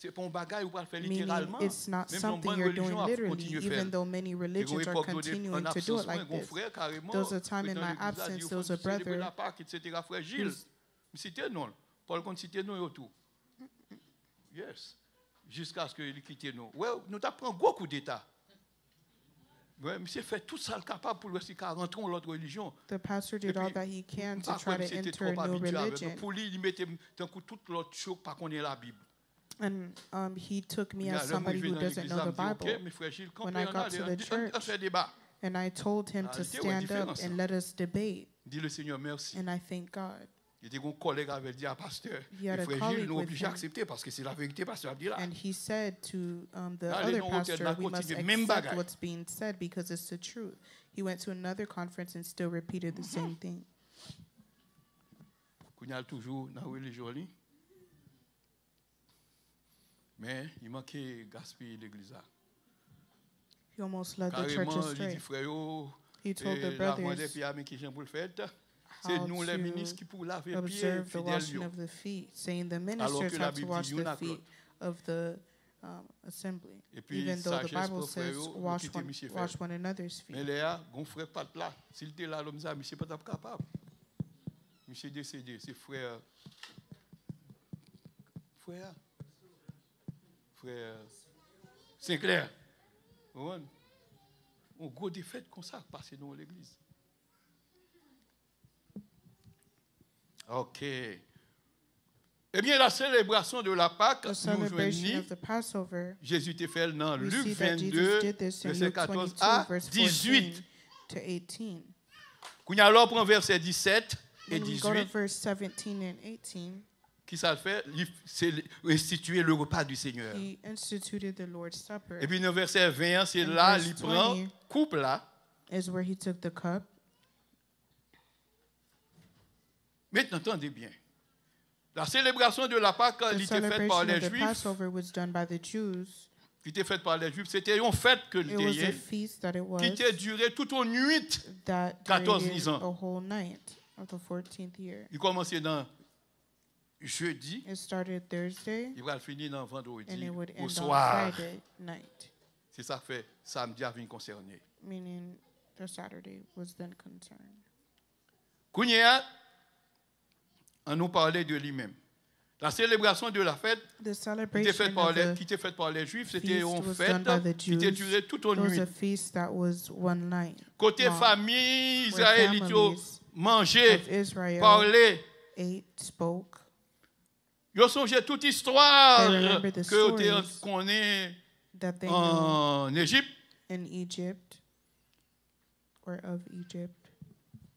c'est pas un bagage où on le faire Meaning littéralement. it's not Même something dans you're bonne doing religion, literally, continue à faire. even though many Et religions quand are époque, continuing en to do absence, it like mon this. frère, carrément, There was a time in dans my l'église, a dit, absence, il there was faut a célébrer brother la Pâque, etc. Frère Gilles. who's- C'était non. Paul compte citer nous et tout. Yes. Jusqu'à ce qu'il quitte nous. Ouais, nous t'apprend beaucoup d'État. Ouais, monsieur fait tout ça le capable pour le rentrer dans l'autre religion. The pastor Et did all puis, that he can to par try contre, to c'était enter trop a new habitué avec. religion. Pour lui, il mettait d'un coup toute l'autre chose pas qu'on ait la Bible. And he took me Il y a as le somebody mot, il who vient dans doesn't l'église, know il the me dit, Bible. OK, mes frères Gilles, When I got to the church, on fait débat. And I told him Ah, to il dit, ouais, stand up différence. and let us debate. Dis le Seigneur merci. And I thank God. Il était un collègue avait dit à pasteur, He had mes a frères colleague Gilles, nous with obligés à him. accepter parce que c'est la vérité, pasteur a dit là. And he said to the Allez, other non, hôtel, pastor, là, we must continue, même accept bagaille. what's being said because it's the truth. He went to another conference and still repeated the same thing. Qu'on y a toujours dans la religion. Mais il manquait gaspiller l'église. He almost led the church Carrément, il astray. dit frère, He told the la moindre brothers pied à qui j'aime pour le faire. C'est how nous les to ministres qui pour laver pieds observe the fidèles. washing of the feet, saying the ministers que la have to Bible wash dit the une à feet l'autre. of the assembly, Et puis, even though the sagesse Bible pour frère, says nous wash quitter monsieur wash faire. one another's Mais feet. Léa, mon frère pas là. S'il était là, l'homme ça, monsieur pas capable. Monsieur décédé, c'est frère. Frère Sinclair. On gros défaite comme ça passer dans l'église. OK. Eh bien, la célébration de la Pâque, The nous celebration joignons, of the Passover, Jésus te fait dans we Luc see that 22, Jesus did this in verset Luke 14 22, à verse 18. 14 to 18. Quand il y a alors prend verset 17 et When we go to 18, verse 17 and 18, qui ça le fait? C'est instituer le repas du Seigneur. he instituted the Lord's Supper. Et puis dans verset 20, c'est In là, verse il prend 20, coupe là. Is where he took the cup. Maintenant, entendez bien. La célébration de la Pâque, The elle était faite par celebration les of the Juifs. Passover was done by the Jews. Qui était faite par les Juifs. C'était une fête que It was a l'idée feast that it was qui était durée toute une nuit. that 14 durated ans. a whole night of the 14th year. Il commençait dans jeudi, It started Thursday il va finir dans and vendredi it would au end on soir. Friday night, C'est ça que fait samedi à venir concerné. meaning the Saturday was then concerned. Kounia, on nous parlait de lui-même. La célébration de la fête The qui était celebration faite par of les, the qui était faite par les Juifs, c'était feast une was fête done by the qui était Jews. durée toute It une was nuit. a feast that was one night. Côté long, famille, where Israélite, families manger, of Israel parler. ate, spoke. Yo songe toute histoire They remember the que vous stories connaissez that they know en Égypte. in Egypt or of Egypt.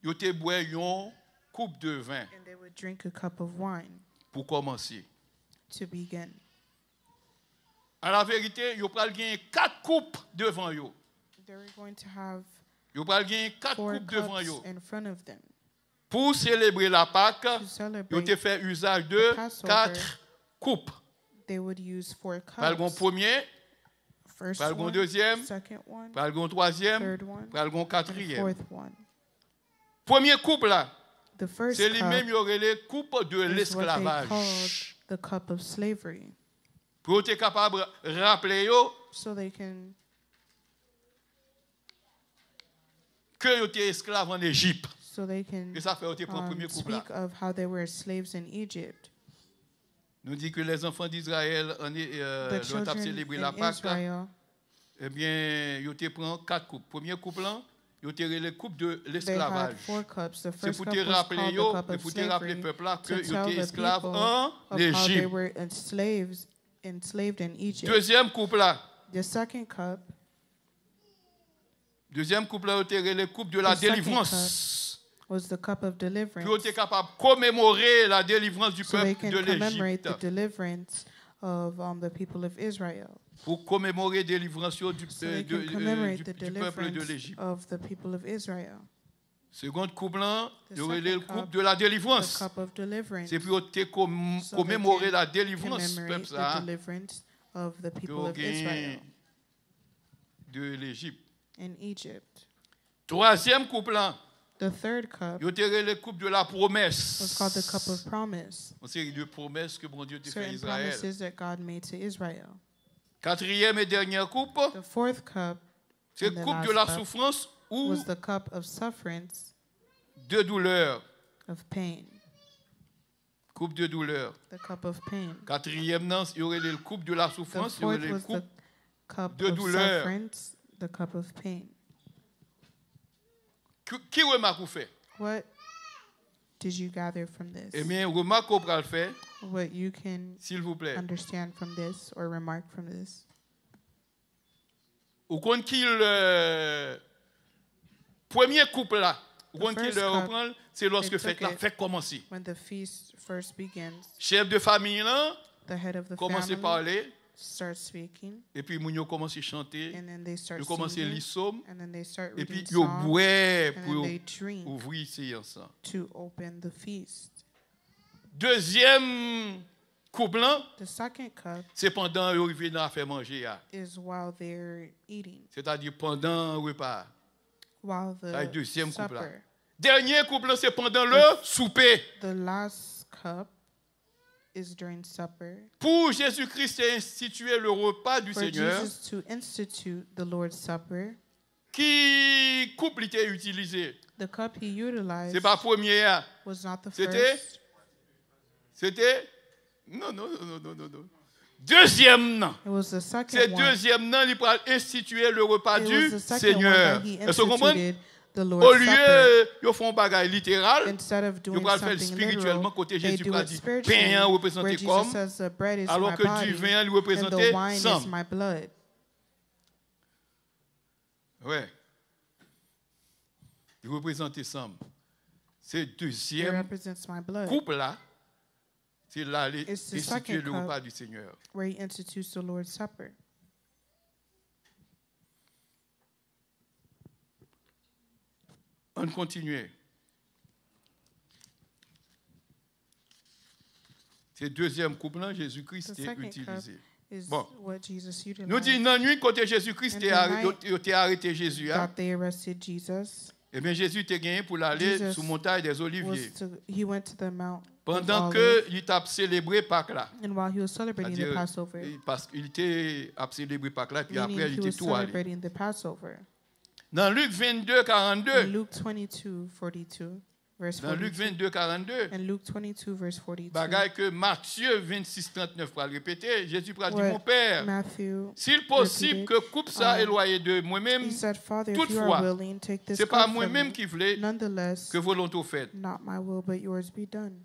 Yo te boit une coupe de vin And they would drink a cup of wine pour commencer. to begin. À la vérité, yo pral gagner 4 coupes devant yo. They were going to have Yo pral gagner 4 4 coupes devant cups yo. in front of them Pour célébrer la Pâque, to yo celebrate. te fait usage de Passover. 4 coupes. They would use 4 Pral gon cups. premier, First pral gon one, deuxième, second one, pral gon troisième, third one, pral gon and quatrième. fourth one. Premier coupe là, The first c'est cup lui-même, il y aurait les coupes de is what they l'esclavage. called the cup of slavery. Pour être capable de rappeler yo, So they can que vous étiez esclave en Égypte. Que ça fait, vous prend le premier couple là. speak of how they were slaves in Egypt. Nous dit que les enfants d'Israël, The l'ont children célébré la in Pâque, Israel, eh bien, ils te prend 4 coupes. Premier couple là, ils te les coupes de they had l'esclavage. 4 cups. The C'est first pour cup te was rappeler called yo, the cup et of pour te rappeler le slavery peuple là que to ils tell étaient the esclaves people en of how they Égypte. were enslaved in Egypt. Deuxième couple là. The second cup Deuxième couple là, ils te les coupes de la The second délivrance. was the cup of Puis deliverance. ils étaient capables de commémorer la délivrance du So they peuple can de commemorate the l'Égypte. deliverance of the people of Israel. Pour commémorer la délivrance du So they can commemorate the peuple de deliverance l'Égypte. of the people of Israel. Seconde couple là, The il y aurait second le cup, couple de la The délivrance. cup of deliverance. C'est pour te So they commémorer can la délivrance du commemorate peuple the ça, deliverance of the que people vous of Israel gagnez de l'Égypte. in Egypt. Troisième couple là, The third cup il y aurait le couple de la promesse. was called the cup of promise. Une série de promesses que bon Dieu te fait à Certain Israël. promises that God made to Israel. Quatrième et dernière coupe, The fourth cup c'est and the coupe de la last cup souffrance ou was the cup of sufferance, de douleur. of pain. Coupe de douleur. The cup of pain. Quatrième, non, il y aurait le coupe de la The souffrance, il y aurait fourth le was the coupe cup de of douleur. sufferance, the cup of pain. Qui remarque ou fait? What did you gather from this? Eh bien, remarque qu'on va le faire, What you can s'il vous plaît. understand from this or remark from this? Ou qu'on qu'il premier couple là, ou qu'on qu'il first cup, reprend, c'est lorsque they fête took la it fête commence. When the feast first begins, Chef de famille là, the head of the commence à family parler, starts speaking, et puis moun yo commence à chanter, and then they start yo commence à singing, lire psaume, and then they start et puis reading yo psalms, boit and pour then they drink ouvrir séance. to open the feast. Deuxième couple là, The second cup c'est pendant yo arrivé dans à faire manger là. is while they're eating, C'est-à-dire pendant le repas. while Ça, the deuxième couple là. supper. Dernier couple, c'est pendant le souper. The last cup is during supper. Pour Jésus-Christ, c'est instituer le repas du For Seigneur. Jesus to institute the Lord's Supper, Qui couple était utilisé? the cup he utilized C'est pas premier. Hein. was not the C'était? first. C'était? Non. Deuxième, non. It was the C'est second one. deuxième, non, il peut instituer le repas It du was the second one Seigneur. that he Est-ce que vous comprenez? instituted the Au Lord's Supper. lieu, ils font un bagage littéral, Instead of ils doing vont le faire something spirituellement, literal, côté they Jésus do a it dit, spiritually, pain where représenté Jesus comme, says the bread is alors my que body du vin lui and représentait the wine is sang. my blood. Ouais. Il représentait sang. C'est It deuxième represents my blood, couple là. C'est là It's the instituer second le cup. repas du Seigneur. where he institutes the Lord's Supper. On continue. C'est deuxième couple là, Jésus-Christ The est second utilisé. cup is Bon. what Jesus Nous utilized. disons, dans la nuit, quand Jésus-Christ And était the night arrêté Jésus, hein, that they arrested Jesus eh bien Jésus était gagné pour aller Jesus sur la montagne des Oliviers. he went to the Mount of Pendant Olives, qu'il t'a célébré Pâques là. and while he was celebrating the C'est-à-dire, Passover, parce qu'il était à célébrer Pâques là, puis meaning après he il was était tout allé. celebrating the Passover. Dans Luc 22, In 42, Luke 22:42, verse dans Luc 42, 22, 42, and Luke 22, verse 42, bagaille que Matthieu 26, 39 va le répéter, Jésus va dire, What mon Père, Matthew, s'il possible que coupe ça éloigné de he moi-même, said, Father, if you toutefois, are willing, take this c'est pas cup from moi-même me. qui voulais Nonetheless, que volonté faite. not my will, but yours be done.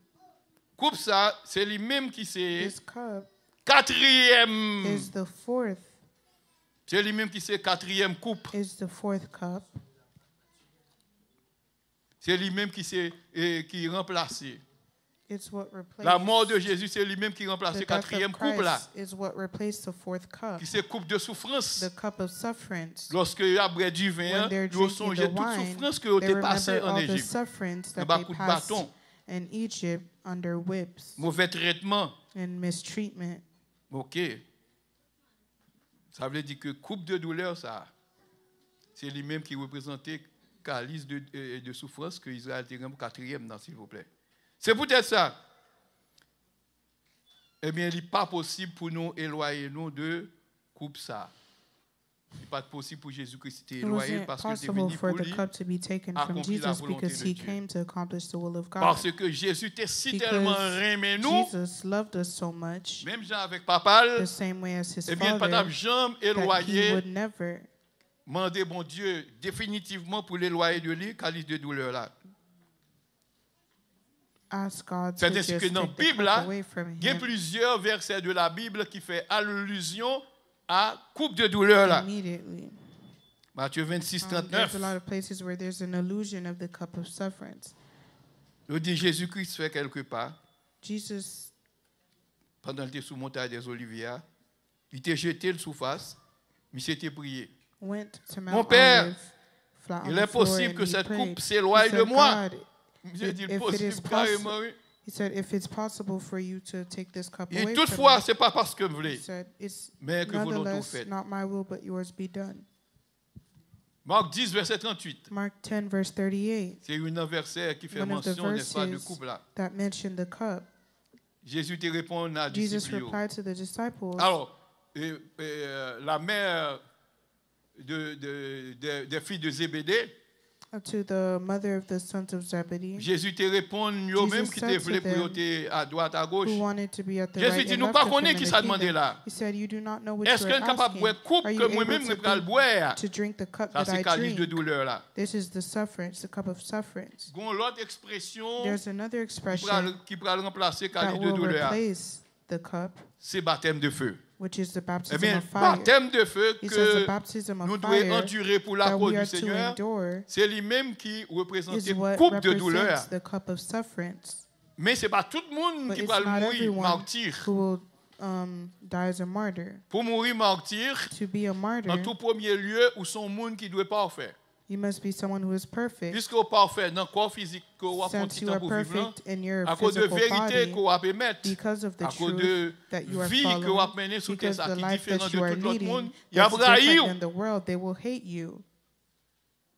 Coupe ça, c'est lui-même qui c'est This cup quatrième. is the fourth, C'est lui-même qui c'est quatrième coupe. is the fourth cup. C'est lui-même qui c'est qui remplacé. It's what replaced. La mort de Jésus, c'est lui-même qui remplace The le death quatrième of coupe là, Christ is what replaced the fourth cup, qui c'est coupe de souffrance. the cup of sufferance. Lorsque après du vin, When they're ils ont drinking songé the toute wine, souffrance que they vous passé remember en all the Égypte. sufferance Le that bas they coup de passed bâton, in Egypt under whips mauvais traitement. and mistreatment. OK. Ça veut dire que coupe de douleur, ça, c'est lui-même qui représentait calice de souffrance que Israël était pour quatrième, s'il vous plaît. C'est peut-être ça. Eh bien, il n'est pas possible pour nous éloigner nous de coupe ça. Il n'est pas possible pour Jésus-Christ d'éloigner parce que c'est venu pour lui accomplir la volonté de Dieu. Parce que Jésus était si tellement aimé nous, même Jean avec papa, eh bien, pas de jamais éloigné, demander bon Dieu définitivement pour l'éloigner de lui, calice de douleur là. C'est ainsi que dans la Bible, il y a plusieurs versets de la Bible qui font allusion à coupe de douleur là. Matthieu 26, 39. There's a lot of places where there's an allusion of the cup of sufferance. Je dis Jésus-Christ fait quelque part. Jesus, pendant qu'il était sous montagne des Oliviers, il était jeté le sous-face, mais il s'était prié. went to Mount Mon Père, Olive, flat on il the est floor, possible and que he cette prayed. coupe He s'éloigne de said, moi. God, J'ai dit if it is possible carrément, oui. he said, if it's possible for you to take this cup Et away toutefois, from ce n'est pas parce que vous me, voulez, he said, it's mais que volonté vous nonetheless faites. not my will, but yours be done. Marc 10, verset 38. Mark 10, verse 38, C'est un verset qui fait one of the mention, n'est-ce pas, de verses couple là. that mentioned the cup. Jésus te répond à Jesus disciples. replied to the disciples, Alors, la mère des filles de Zébédée, to the mother of the sons of Zebedee, Jésus te répond, eux-mêmes qui te said to voulaient pour them, eux à droite, à gauche. who wanted to be at the Jésus right dit, and nous left pas of him connaît in qui the ça demandé kingdom. là. He said, you do not know what Est-ce you qu'on are est capable de boire asking. coupe Are que you moi-même able je peux le to boire? drink the cup Ça, that c'est I calice de drink? douleur là. This is the sufferance, the cup of sufferance. Gon l'autre expression There's another expression qui pourra remplacer that calice de will douleur. replace the cup, C'est baptême de feu. which is the Eh baptism bien, of fire. baptême de feu He says the que baptism nous of devons fire endurer pour la that cause we are du to Seigneur, endure c'est lui-même qui représente is une what coupe de douleur. represents the cup of sufferance. Mais ce n'est pas tout le monde But qui it's va not mourir everyone martyr. who will die as a martyr. Pour mourir martyr, To be a martyr, dans tout premier lieu, où sont monde qui doit parfait. you must be someone who is perfect. Puisque au parfait dans le corps physique que vous avez Since you are pour vivre là, perfect in your à cause de physical vérité body, que vous avez mettre, because of the à cause truth de that you are vie que vous following, avez menée sur terre, because ça the qui est life différent that de you are tout l'autre leading monde, il y a that's different brahi. than the world, they will hate you.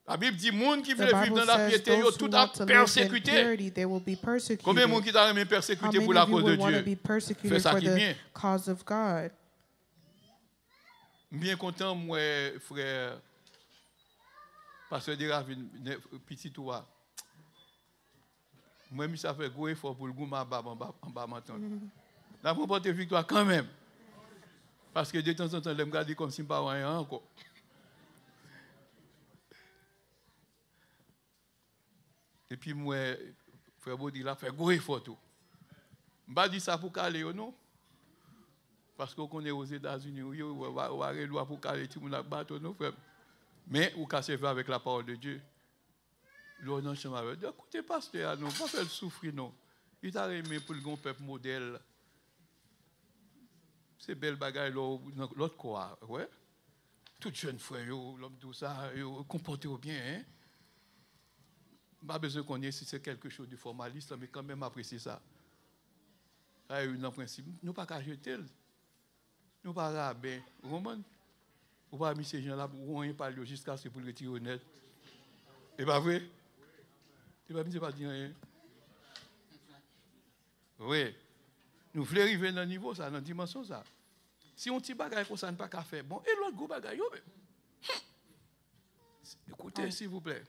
La Bible dit, monde qui The veut vivre Bible dans la says piété, those tout who a want to live in persécuté. purity, they will be persecuted. Combien de monde qui t'a même How persécuté many pour la of you cause de would want to Dieu? be persecuted Fais ça for qui est the bien. cause of God? Bien content, moi, frère, pasteur de Ravine, petit toi. Moi, ça fait gros effort pour le goût en bas maintenant. La remporter victoire quand même. Parce que de temps en temps, je me regarde comme si je ne pas rien encore. Et puis, moi, frère Baudi, il a fait gros effort tout. Je ne dis pas ça pour caler, non? Parce qu'on est aux États-Unis, on va avoir loi pour caler tout le monde battre nos frères. Mais on peut servir avec la parole de Dieu. L'on en chemin avec. Écoutez, pasteur, non, pas faire souffrir, non. Il t'a aimé pour le grand peuple modèle. C'est belle bagaille l'autre quoi, ouais. Tout jeune frère, l'homme tout ça, comportez-vous bien, hein. Pas besoin qu'on ait si c'est quelque chose de formaliste, mais quand même apprécier ça. Ça est un principe. Nous pas qu'à jeter. Nous pas rabbin. Roman. Ou pas mis ces gens-là pour rien parler jusqu'à ce que pour le retirer honnête. Et pas vrai? Tu vas me pas dire rien. Oui. Nous voulons arriver dans le niveau, ça, dans la dimension, ça. Si on petit bagaille comme ça, ne pas qu'à faire. Bon, et l'autre gros bagaille, écoutez, s'il vous plaît.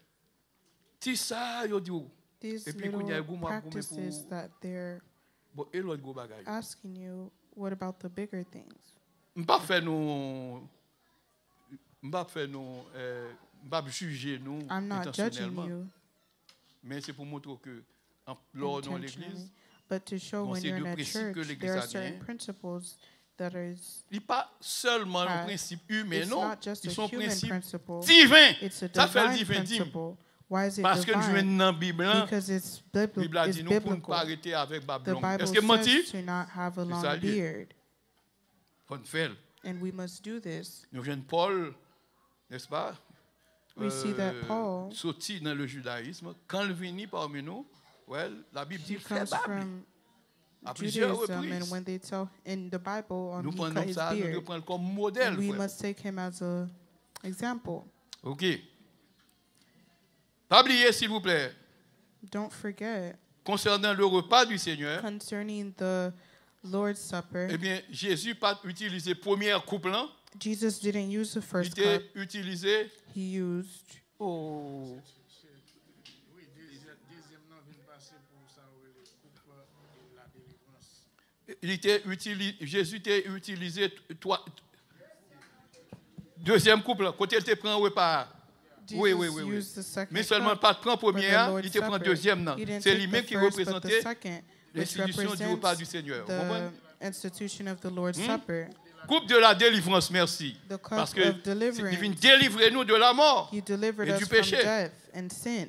Si ça, yo dit. These Et puis, little practices that they're bon, et l'autre gros bagaille. asking you, what about the bigger things? M'pas faire nous juger nous I'm not judging intentionnellement, you mais c'est pour montrer que lors dans l'église, intentionally, but to show bon, when c'est you're in deux a principes que church, l'Église there a are certain bien. principles that is. il n'est pas seulement un Uh, principe humain, It's non, not just ils a sont human principes principle. divins. It's a Ça fait le divine divin. principle. Why is it Parce que nous divine? jouons dans la Bible, Because it's la Bible a it's dit nous pour ne biblical. pas arrêter avec The Babylone. Bible Est-ce que menti? says to not have a C'est long ça, lié. beard, Faut faire. and we must do this. Nous jouons Paul, n'est-ce pas? We see that Paul, sorti dans le judaïsme, quand il vient parmi nous, well, la Bible dit he fait comes Babel. from À plusieurs Judaism, and reprises. when they tell in the Bible, Nous he prenons cut his ça, nous le beard, prenons comme modèle. and we frère. must take him as a example. OK. Pas oublier, s'il vous plaît, Don't forget, concernant le repas du Seigneur, concerning the Lord's Supper, eh bien, Jésus n'a pas utilisé première coupe là, Jesus didn't use the il first cup. a utilisé. He used Oh, Oui, deuxième nom vient passer pour ça, oui, les coupes et la délivrance. Jésus a utilisé deuxième coupe là, côté il te prend repas. Jesus Oui. used the second Mais seulement cup, pas de prendre but the première, Lord's il te prend Supper, deuxième. Non. he didn't C'est take lui-même the qui first, but the représentait second, which l'institution du repas du represents Seigneur. Vous the comprenez? institution of the Lord's Supper. Coupe de la délivrance, merci. The cup Parce que of il vient deliverance. délivrer nous de la mort. He delivered et us du from péché. death and sin.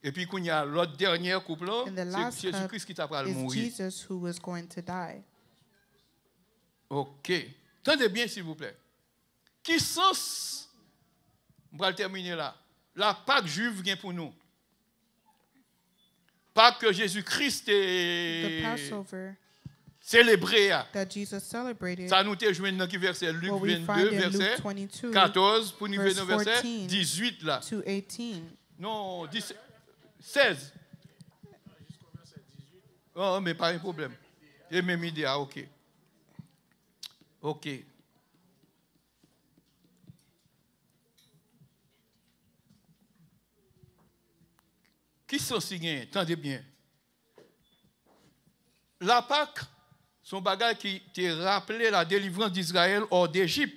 Et puis, quand il y a l'autre dernière coupe là, And the last c'est cup Jésus-Christ qui t'a pas is mourir. Jesus who was going to die. OK. Tendez bien, s'il vous plaît. Qui sens, on va le terminer là. La Pâque juive vient pour nous. Pâque que Jésus-Christ The est Passover célébré. that Jesus celebrated, Ça nous te joint dans le verset Luc what we 22, find in verset Luke 22 14, pour nous verse dans le verset 14 18 là. to 18. Non, 16. Oh, mais pas un problème. Et même idée, OK. OK. Qui sont si gagnés? Tendez bien. La Pâque, son bagage qui t'a rappelé la délivrance d'Israël hors d'Égypte,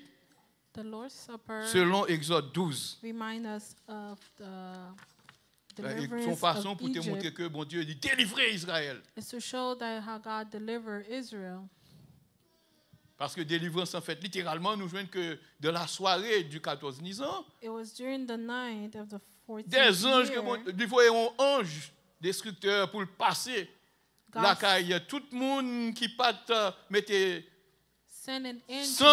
The Lord's Supper selon Exode 12. remind us of the Son deliverance façon of pour te montrer Egypt. que bon Dieu dit délivrer Israël. It's to show that how God delivered Israel. Parce que délivrance, en fait, littéralement, nous jouons que de la soirée du 14 Nisan, It was during the night of the 14th des anges, year, il faut un ange destructeur pour le passer. God La caille, tout le monde qui pas mettait sent an angel 100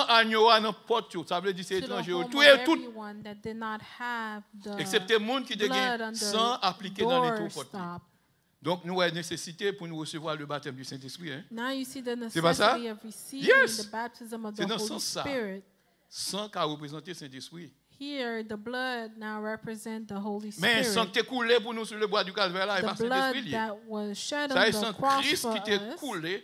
agneaux à notre porte, ça veut dire c'est to the étranger. home Tout of est tout, everyone that did not have the excepté le monde qui blood dégaine on the 100 appliqués dans les trous portes. doorstop. Donc, nous avons nécessité pour nous recevoir le baptême du Saint-Esprit. Hein. Now you see the C'est pas ça? necessity of receiving Yes. the baptism of C'est the dans ce Holy sens-là. Spirit. 100 qui a représenté le Saint-Esprit. Here, the blood now represents the Holy Mais Spirit. sang qui est coulé pour nous sur le bois du calvaire là, il va The Saint-Esprit blood lié. that was shed Ça on est the sang cross Christ for qui était us coulé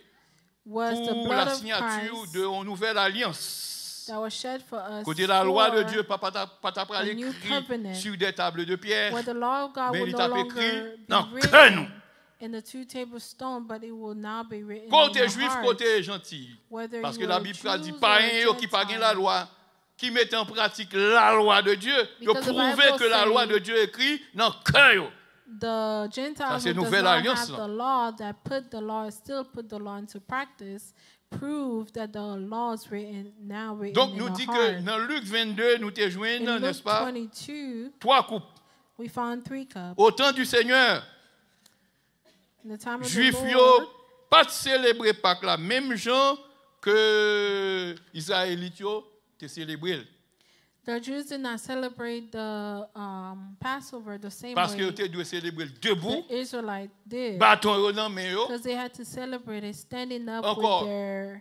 was the pour blood la of signature Christ de une nouvelle alliance. that was shed for us Côté la loi de for Dieu, papa t'a pas a new écrit covenant, sur des tables de pierre, where the law of God mais will il no t'a longer écrit be dans le written cœur. in the two table stone, but it will now be written in Côté the juif, heart. côté gentil. Whether Parce que you la are Bible Jews dit or pas un qui pas la Gentiles. loi, qui met en pratique la loi de Dieu, de Because the prouver Bible que la say- loi de Dieu est écrite dans le cœur. The Gentile c'est who does nouvelle not alliance, have là. the law that put the law, still put the law into practice, prove that the law is written now written Donc in nous the dit que heart. dans Luc 22, nous te joignons, In n'est-ce Luke pas, 22, 3 coupes. we found 3 cups. Au temps du Seigneur, In the time of Juifs the yo Lord, pas célébrer Pâques là, même gens que Israélites yo te célébrer. the Jews did not celebrate the Passover the same Parce que way tu dois célébrer debout, the Israelites did. bâton yo dans main yo, Because they had to celebrate it standing up Encore.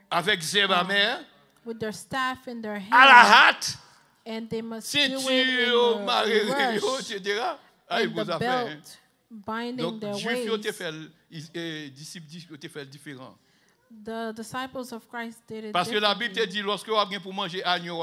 avec zébamer, with their staff in their à la hand, hâte, and they must do it ceinture yo, in marée a yo, rush, etc. Ah, il and vous the a fait. Hein. belt binding Donc, their Juifs yo te waist. fait disciples te fait différent. The disciples of Christ did it Parce que la Bible te differently. dit lorsque vous avez pour manger agneau,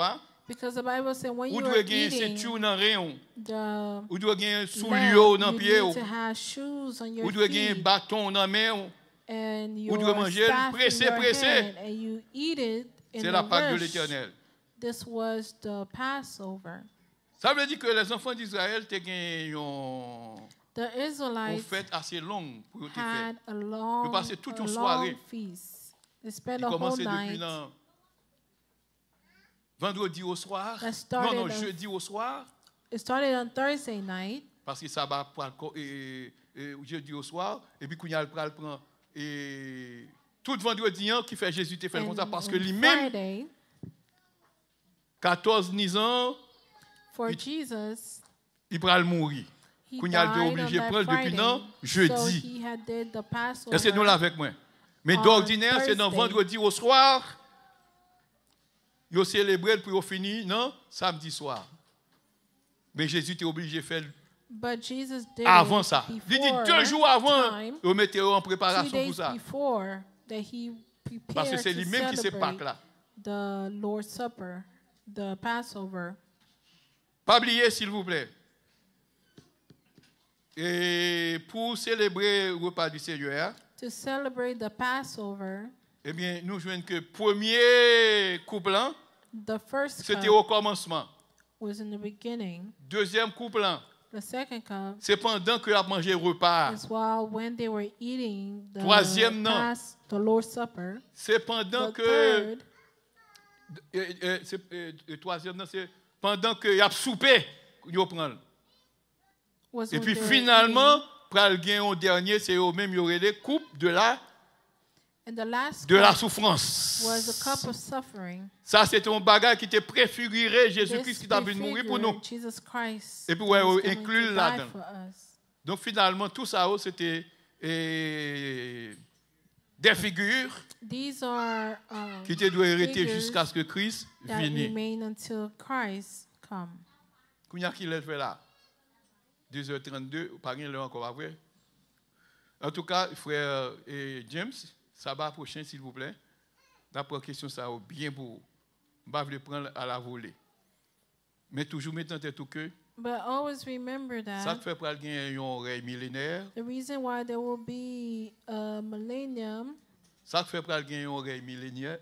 Because the Bible said when vous you devez are gagner eating ceinture dans rayon, the vous devez gagner lamb, soulier dans you pied, need to have shoes on your vous devez gagner feet bâton dans main. and Vous devez your manger staff pressé, in your pressé. hand, and you eat it in C'est la the Pâque de rush. l'Éternel. This was the Passover. Ça veut dire que les enfants d'Israël te gagné The une Israelites fête assez longue pour te faire. had a long, passer toute une a soirée. long feast. They spent Il a whole commençait depuis night. le vendredi au soir. That started Non, on- jeudi au soir. It started on Thursday night. Parce que ça va pour jeudi au soir. Et puis, quand il prend et tout vendredi qui fait Jésus te fait comme ça. Parce que And lui-même, Friday, 14 ans, for it- Jesus, il prend mourir. he Quand il died a été on obligé de that prendre depuis Friday. non, So jeudi. he had did the Passover. Est-ce que nous là avec moi? Mais On d'ordinaire, c'est dans Thursday. vendredi au soir. Ils célébré pour finir, non? Samedi soir. Mais Jésus était obligé de faire But Jesus did Avant it ça. Il dit before 2 jours avant, time, vous mettez en 2 préparation days pour ça. before that he Parce que prepared c'est to lui-même qui s'est Pâques celebrate là. the Lord's Supper, the Passover. Pas oublier, s'il vous plaît. Et pour célébrer le repas du Seigneur, To celebrate the Passover, eh bien, nous jouons que premier couplant, the first c'était cup au commencement. was in the beginning. Deuxième couplant, The second cup c'est pendant que a mangé le repas. is while when they were eating Troisième, non. the Lord's Supper. C'est pendant The que third troisième, non, c'est pendant que y a soupé, yo prend. was Et when puis they were finalement, eating. pral gen au dernier, c'est au même y aurait les coupes de la And the last de la cup souffrance. was a cup of suffering. Ça, c'est un bagage qui était préfiguré Jésus-Christ This qui a venu mourir pour nous. prefigured Jesus Christ Et puis, was ouais, going inclus to die là-dedans. for us. Donc finalement, tout ça, c'était des figures These are qui étaient dû hériter figures jusqu'à ce que Christ that vienne. remain until Christ come. Kounya qui l'a fait là? 2h32, pas rien là encore après. En tout cas, frère James, sabbat prochain, s'il vous plaît. D'après question, ça va bien pour vous. Je ne vais pas prendre à la volée. Mais toujours mettre en tête tout que But always remember ça that te fait pour gagner un oreille millénaire. the reason why there will be a millennium Ça te fait pour gagner un oreille millénaire.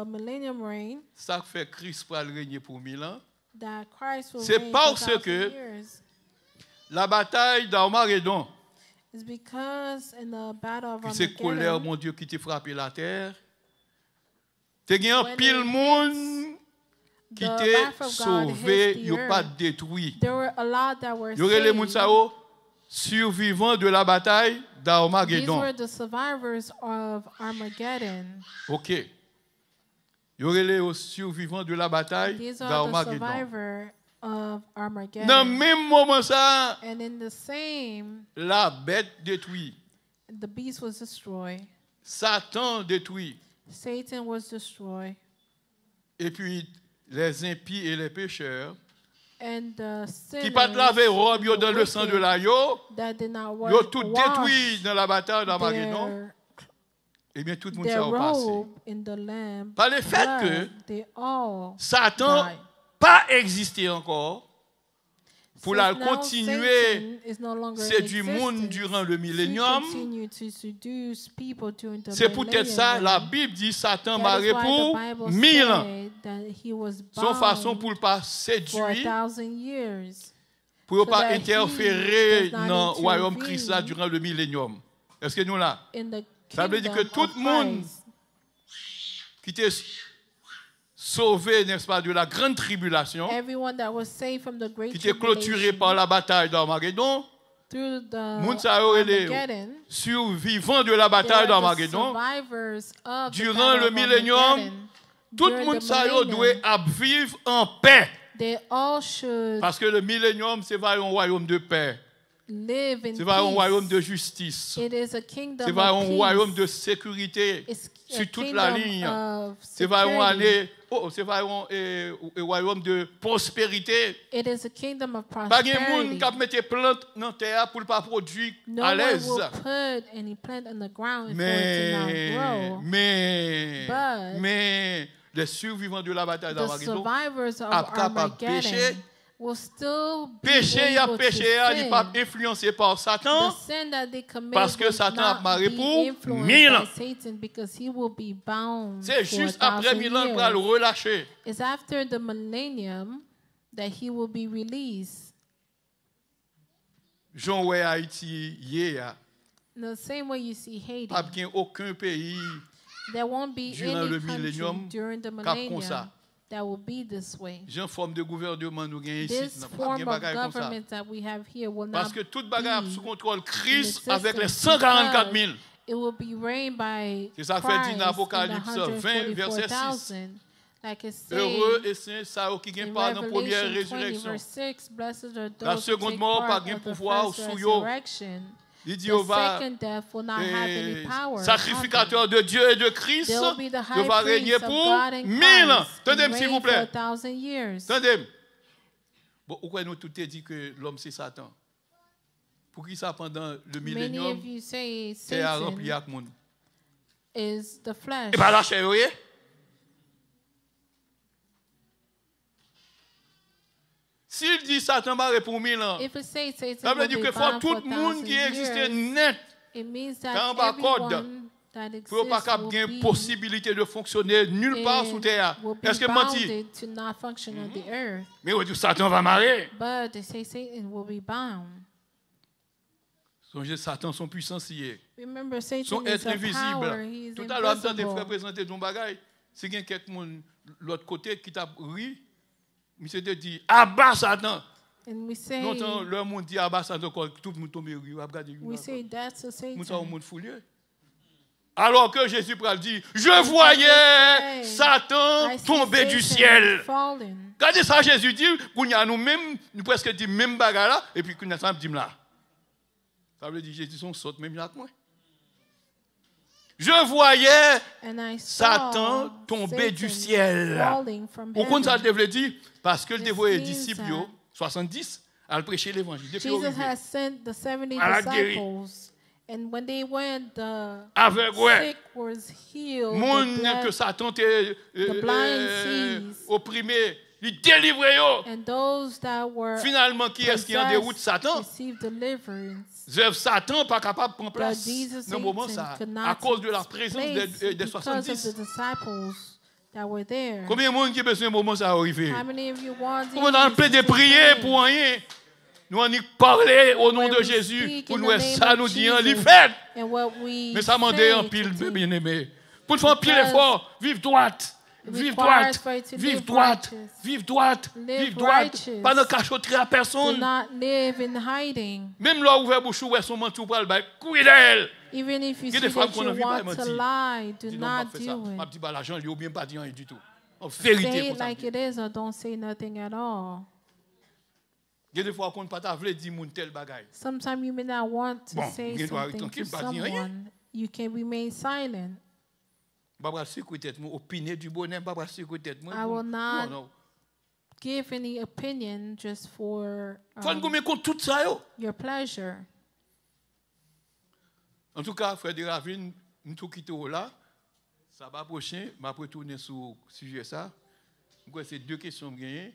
millennium reign, Ça fait Christ pour régner pour 1000 ans. that Christ will C'est reign parce for 1,000 que- years. La bataille d'Armageddon, It's because in the battle of c'est colère, Armageddon, mon Dieu, qui t'a frappé la terre. T'as gagné un When pile it monde qui the t'a wrath of God sauvé, hits the il n'a pas earth. détruit. there were a lot that were Il y aurait les saved. Moussao survivants de la bataille These d'Armageddon. were the survivors of Armageddon. OK. Il y aurait les survivants de la bataille These are the d'Armageddon. survivors of Armageddon. Dans le même moment, ça, And in the same, la bête détruit. the beast was destroyed. Satan détruit. Satan was destroyed. Et puis, les impies et les pécheurs And the qui pas laver robe yo the dans le sang de wicked l'agneau, that did not yo tout wash détruit dans la bataille d'Armageddon. their, Eh bien, tout le monde their ça va passer. robe in the lamb Par le fait blood, que they all Satan died. pas existé encore, pour la Since now continuer Satan is no longer in séduire le monde existence, durant le to millénium. continue to seduce people during the C'est peut-être ça, millennium la reign. Bible dit Satan That maré is why pour the Bible 1000 ans. said that he was Son bound façon pour ne pas for séduire, 1,000 years. pour ne so pas that he interférer does not dans le royaume intervene Christ là durant le millénium. Est-ce que nous là? In the Ça veut dire que kingdom tout of le monde Christ, qui était sauvé, n'est-ce pas, de la grande tribulation, everyone that was saved from the great qui était clôturé tribulation par la bataille d'Armageddon, through the Moun sa yo ele Armageddon, survivants de la they bataille are the d'Armageddon, survivors of the durant battle le of millénium, Armageddon. tout le During monde the sa yo doit millennium, vivre en paix. they all should Parce que le millénium, c'est pas un royaume de paix. live in C'est pas un royaume de peace. justice. It is a kingdom C'est pas of un royaume peace. de sécurité It's a sur toute la kingdom ligne. of C'est pas un security. c'est pas un royaume de prospérité. It is a kingdom of Pas de monde prosperity. qui a mis plantes dans la terre pour ne pas produire No à one l'aise. will put any plant on the ground for it to not grow. But Mais les survivants de la bataille The d'Armageddon, survivors of ap capable pécher. Armageddon will still be péché, il a able péché, to il sin. pas influencé par Satan. The sin that they commit Parce que will Satan a not marré be pour influenced 1000 by ans. Satan because he will be bound C'est for juste 1,000 après 1000 ans pour le years. relâcher. It's after the millennium that he will be released. Jean ouais Haïti hier, In the same way you see Haiti, pas bien aucun pays there won't be durant any le country millennium during the cap comme millennium ça. that will be this way. Jean forme de gouvernement nous gagne ici, This n'a pas form bien of bagaille comme ça. government that we have here will Parce not que toute bagaille be sous contrôle Christ in avec les existence 144 000. It will be reigned by C'est ça que Christ fait dit dans Apocalypse in the 20, verset 6. 144,000. Like it says Heureux et saints, ça qui gagne in pas dans la première Revelation 20, résurrection. verse 6, blessed are La those who seconde take mort part pas gain of the pouvoir first sous yo. resurrection. Il dit, The on va second death will not have any power. sacrificateur de Dieu et de Christ, There will be the il high va régner priest of pour God and 1000 ans. Christ Tendez-moi and s'il reign vous plaît. for 1,000 years. Tendez-moi. Bon, pourquoi nous tout est dit que l'homme c'est Satan? Pour qui ça pendant le Many millénium, of you say c'est à remplir Satan avec monde. is the flesh. Et bien la chair, vous voyez? S'il dit Satan va pour 1000 ans, If it says ça Satan veut will dire be que faut bound tout for le monde 1,000 qui existait years, net it means quand that on va everyone that pour pas exists qu'il y ait will une be, possibilité de fonctionner nulle part sous terre. will be Est-ce que menti? bounded to not function on the earth. Mais on dit Satan va marrer. But they say Satan will be bound. Songez Satan son puissancier. Remember, Son Satan is être a power. invisible. He is Tout à l'heure, des frères invisible. présenter ton bagage. Si quelqu'un de l'autre côté qui t'a ri, monsieur te dit abat Satan. And we say, Longtemps, le monde dit abat Satan, tout le monde tombe ri. we say that's a Nous sommes au Satan. monde foulieux. Alors que Jésus pral dit, je voyais Satan I see tomber du Satan ciel. falling. Regardez ça, Jésus dit, qu'on y a nous-mêmes, nous presque dit même bagarre là, et puis qu'on a ça dit là. Ça veut dire Jésus son saute même là que moi. Je voyais And I Satan saw tomber du Satan ciel. falling from Pourquoi ça heaven. devait dire? Parce que le This dévoyé means disciples, that 70, à prêcher l'évangile. Depuis Jesus arrivé. has sent the 70 À la guérir. disciples. And when they went, the Avec ouais. sick was healed. The Monde que blind- Satan t'a blind sees. opprimé, il délivre yo. and those that were Finalement, qui est-ce qui est en déroute Satan? received deliverance. Satan pas capable de prendre But place Jesus dans le moment Satan ça, could not à cause de la take présence place des because of 70. the disciples that were there. Combien de monde qui a besoin de moment ça arriver? How many of you want On a plein de prier pour rien. Nous en y parler au nom de Jésus pour nous ça nous dit en fait. And what we Mais ça m'a dit say en pile to do bien aimé. Pour faire un pile Because effort, vive droite. Vive requires droite, for you to vive live droite, righteous. vive droite, Live vive droite. righteous. Pas de cachotterie à do personne. not live in hiding. Même là, ouvert bouche, ouvert son manteau pour le bail, couille d'elle. Even if you Il y a see des femmes that qu'on you a vu pas want to mentir. lie, do Dis non, not pas fait ça. do Ma it. petite l'argent, il ou bien pas dire rien du tout. En Say vérité, it comme ça. like it is or don't say nothing at all. Il y a des fois qu'on ne peut pas dire moun tel bagaille. Sometimes you may not want to Bon, say il doit something tranquille, to pas dire rien. someone. You can remain silent. Pas pour sécurité tête, opiner du bonheur, pas pour sécurité tête. I will not Non, non. give any opinion just for Faut nous mettre compte tout ça yo. your pleasure. En tout cas, frère de Ravine, nous tout quitter là. Ça va prochain, m'a retourner sur sujet ça. Donc c'est deux questions gagnées.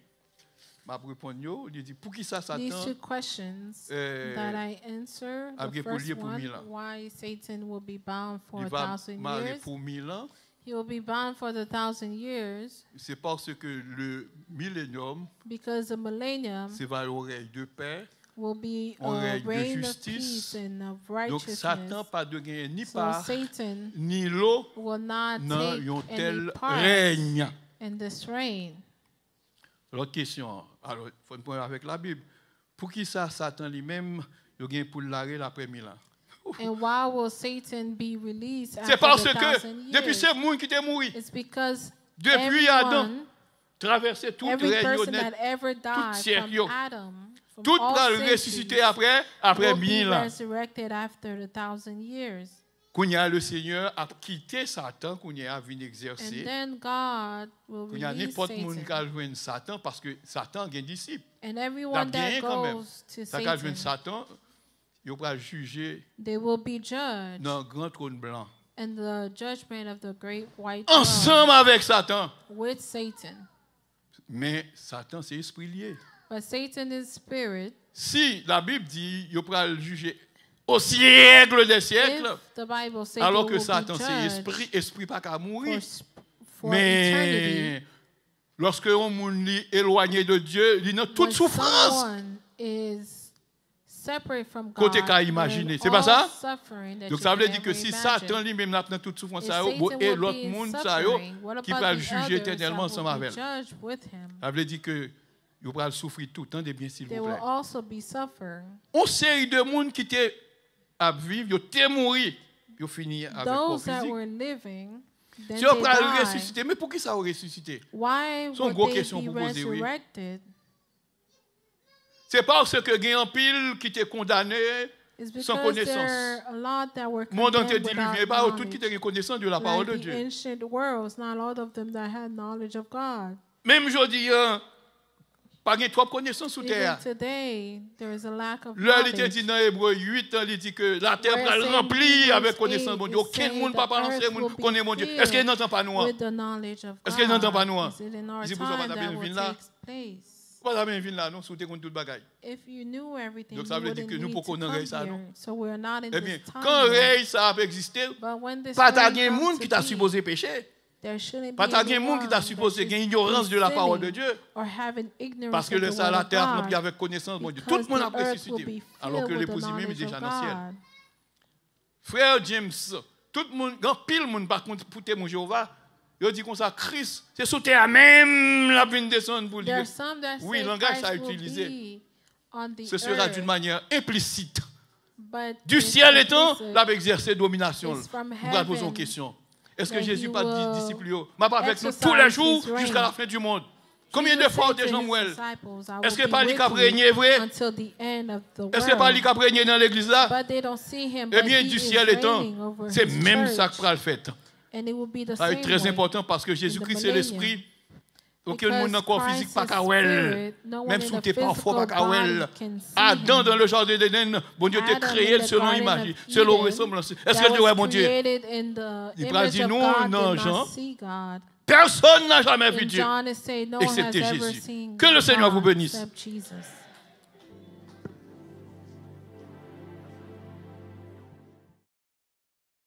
M'a répondre yo, il dit pour qui ça These two Satan questions euh, that I answer. a The bien pour first lier pour one, 1000 ans. why Satan will be bound for il va 1,000 marrer years. pour 1000 ans, He will be bound for the 1,000 years c'est parce que le millénium, because the millennium c'est vers l'oreille de paix. will be On a règne de reign of justice. peace and of Donc Satan righteousness. pas de gagner ni So part Satan ni l'eau will not dans take un any tel part règne. in this reign. L'autre question, alors il faut prendre avec la Bible. Pour qui ça Satan lui-même il gagne pour l'arrêt après 1000 ans? And why will Satan be released C'est after parce the que 1,000 depuis years? ce monde qui est mort, It's because depuis Adam, everyone, traversé tout every règne person that honnête, ever died siècle, from yo. Adam, from tout all va centuries, ressusciter après will be 1000 ans. resurrected after the 1,000 years. Quand le Seigneur a quitté Satan, quand il a venu And exercer, then God will quand il y a release n'importe qui Satan. qui a joué Satan, parce que Satan a un disciple. And Il a everyone that gagné quand même. goes to Ça a joué Satan, Satan, il va juger they will be judged dans un grand trône blanc. in the judgment of the great white throne Ensemble avec Satan. with Satan. Mais Satan, c'est esprit lié. But Satan is spirit. Si la Bible dit qu'il va le juger au siècle des siècles, If the Bible says alors they que will Satan, be c'est judged esprit pas qu'à mourir. for eternity, Mais lorsque on est éloigné de Dieu, il a toute when souffrance. someone is separate from Côté God, qu'à imaginer. then C'est pas all ça? suffering that Donc you ça veut can dire que ever si imagine. Satan lui-même n'a pas toute souffrance, If ça, Satan et will l'autre be in monde, ça, yo, suffering, what qui about va le the juger others éternellement that ensemble will be avec elle. judged with him? Ça veut dire que il va souffrir tout le temps, de bien s'il They vous will plaît. also be suffering. On série de monde qui étaient à vivre, ils étaient mourir, ils ont fini avec le corps Those that physique. were living, then Si on they va le died. ressusciter, mais pour qui ça a ressuscité? Why C'est une would grosse they question be pour poser, oui. resurrected? C'est parce que il y a un pile qui était condamné It's sans because there connaissance. are a lot that were Le monde entier condemned diluvié, without pas tout qui knowledge. était reconnaissant de la parole Like de the Dieu. ancient worlds, not all of them that had knowledge of God. Même aujourd'hui, Pas de trop connaissance sur Even terre. today, there is a lack of Là, il était knowledge. dit dans Hébreu 8, il dit que la terre Where va it's remplie saying avec in connaissance de mon Dieu. Hebrews Aucun 8, monde ne peut pas the lancer, earth will be connaît mon Dieu. Est-ce qu'il n'entend pas nous? With the knowledge of Est-ce qu'il n'entend pas nous? God. Is it in our C'est pour ça qu'on time a that bien will vu là. take place? Pas la même vie là, non, sous tes comptes toute bagaille. If you knew everything, Donc you ça veut dire wouldn't que nous, need pour to qu'on en come règle ça, here. non? So we're not in Eh bien, this time quand yet. règle ça a existé, But when this pas ta rain gen comes monde to qui t'a be, supposé pécher. there shouldn't Pas be ta gen anyone monde qui t'a that supposé should gagner ignorance de la be parole de sinning Dieu. or having ignorance Parce que of le the ça word la of terre God, remplie avec connaissance de mon Dieu. Tout because le monde a the earth will ressuscité. be Alors que filled with the l'épouse même est knowledge déjà of dans le ciel. God. Frère James, tout le monde, quand pile monde par contre pour témoin Jéhovah, il dit comme ça, Christ, c'est sous terre même la peine descendre pour There dire. are some that Oui, say le langage ça a Christ will utilisé. be on the Ce sera earth, d'une manière implicite. but Du it's ciel étant, implicit. l'a exercer domination. It's from On va poser une heaven question. Est-ce que that Jésus he pas dit will disciples, m'a pas avec nous tous les exercise jours his reign. jusqu'à la fin du monde? Combien de Jesus fois said des to gens his mouillent? disciples, I Est-ce will que be pas lui with qui a prégné vrai? you until the end of the Est-ce que pas lui world. qui a prégné dans l'église là? But they don't see him, Eh but bien, he du is ciel étant, reigning over c'est his même ça church. que le fait. And it will be the Ça same est très way. important parce que Jésus-Christ c'est l'esprit. Aucun Because monde dans le corps Christ physique pas is qu'à well. spirit, no Même one sous in the tes parfois pas physical qu'à well. body can see Adam him. dans le jardin d'Éden, bon Dieu t'a Adam créé in the selon Garden l'image, of selon Eden ressemblance. Est-ce that que tu vois was mon Dieu? created in the Il parle image dit of non, God, non, did Jean. not see God. Personne n'a jamais vu And Dieu. John is saying no one has Excepté ever Jésus. seen Que le Seigneur God vous bénisse. except Jesus.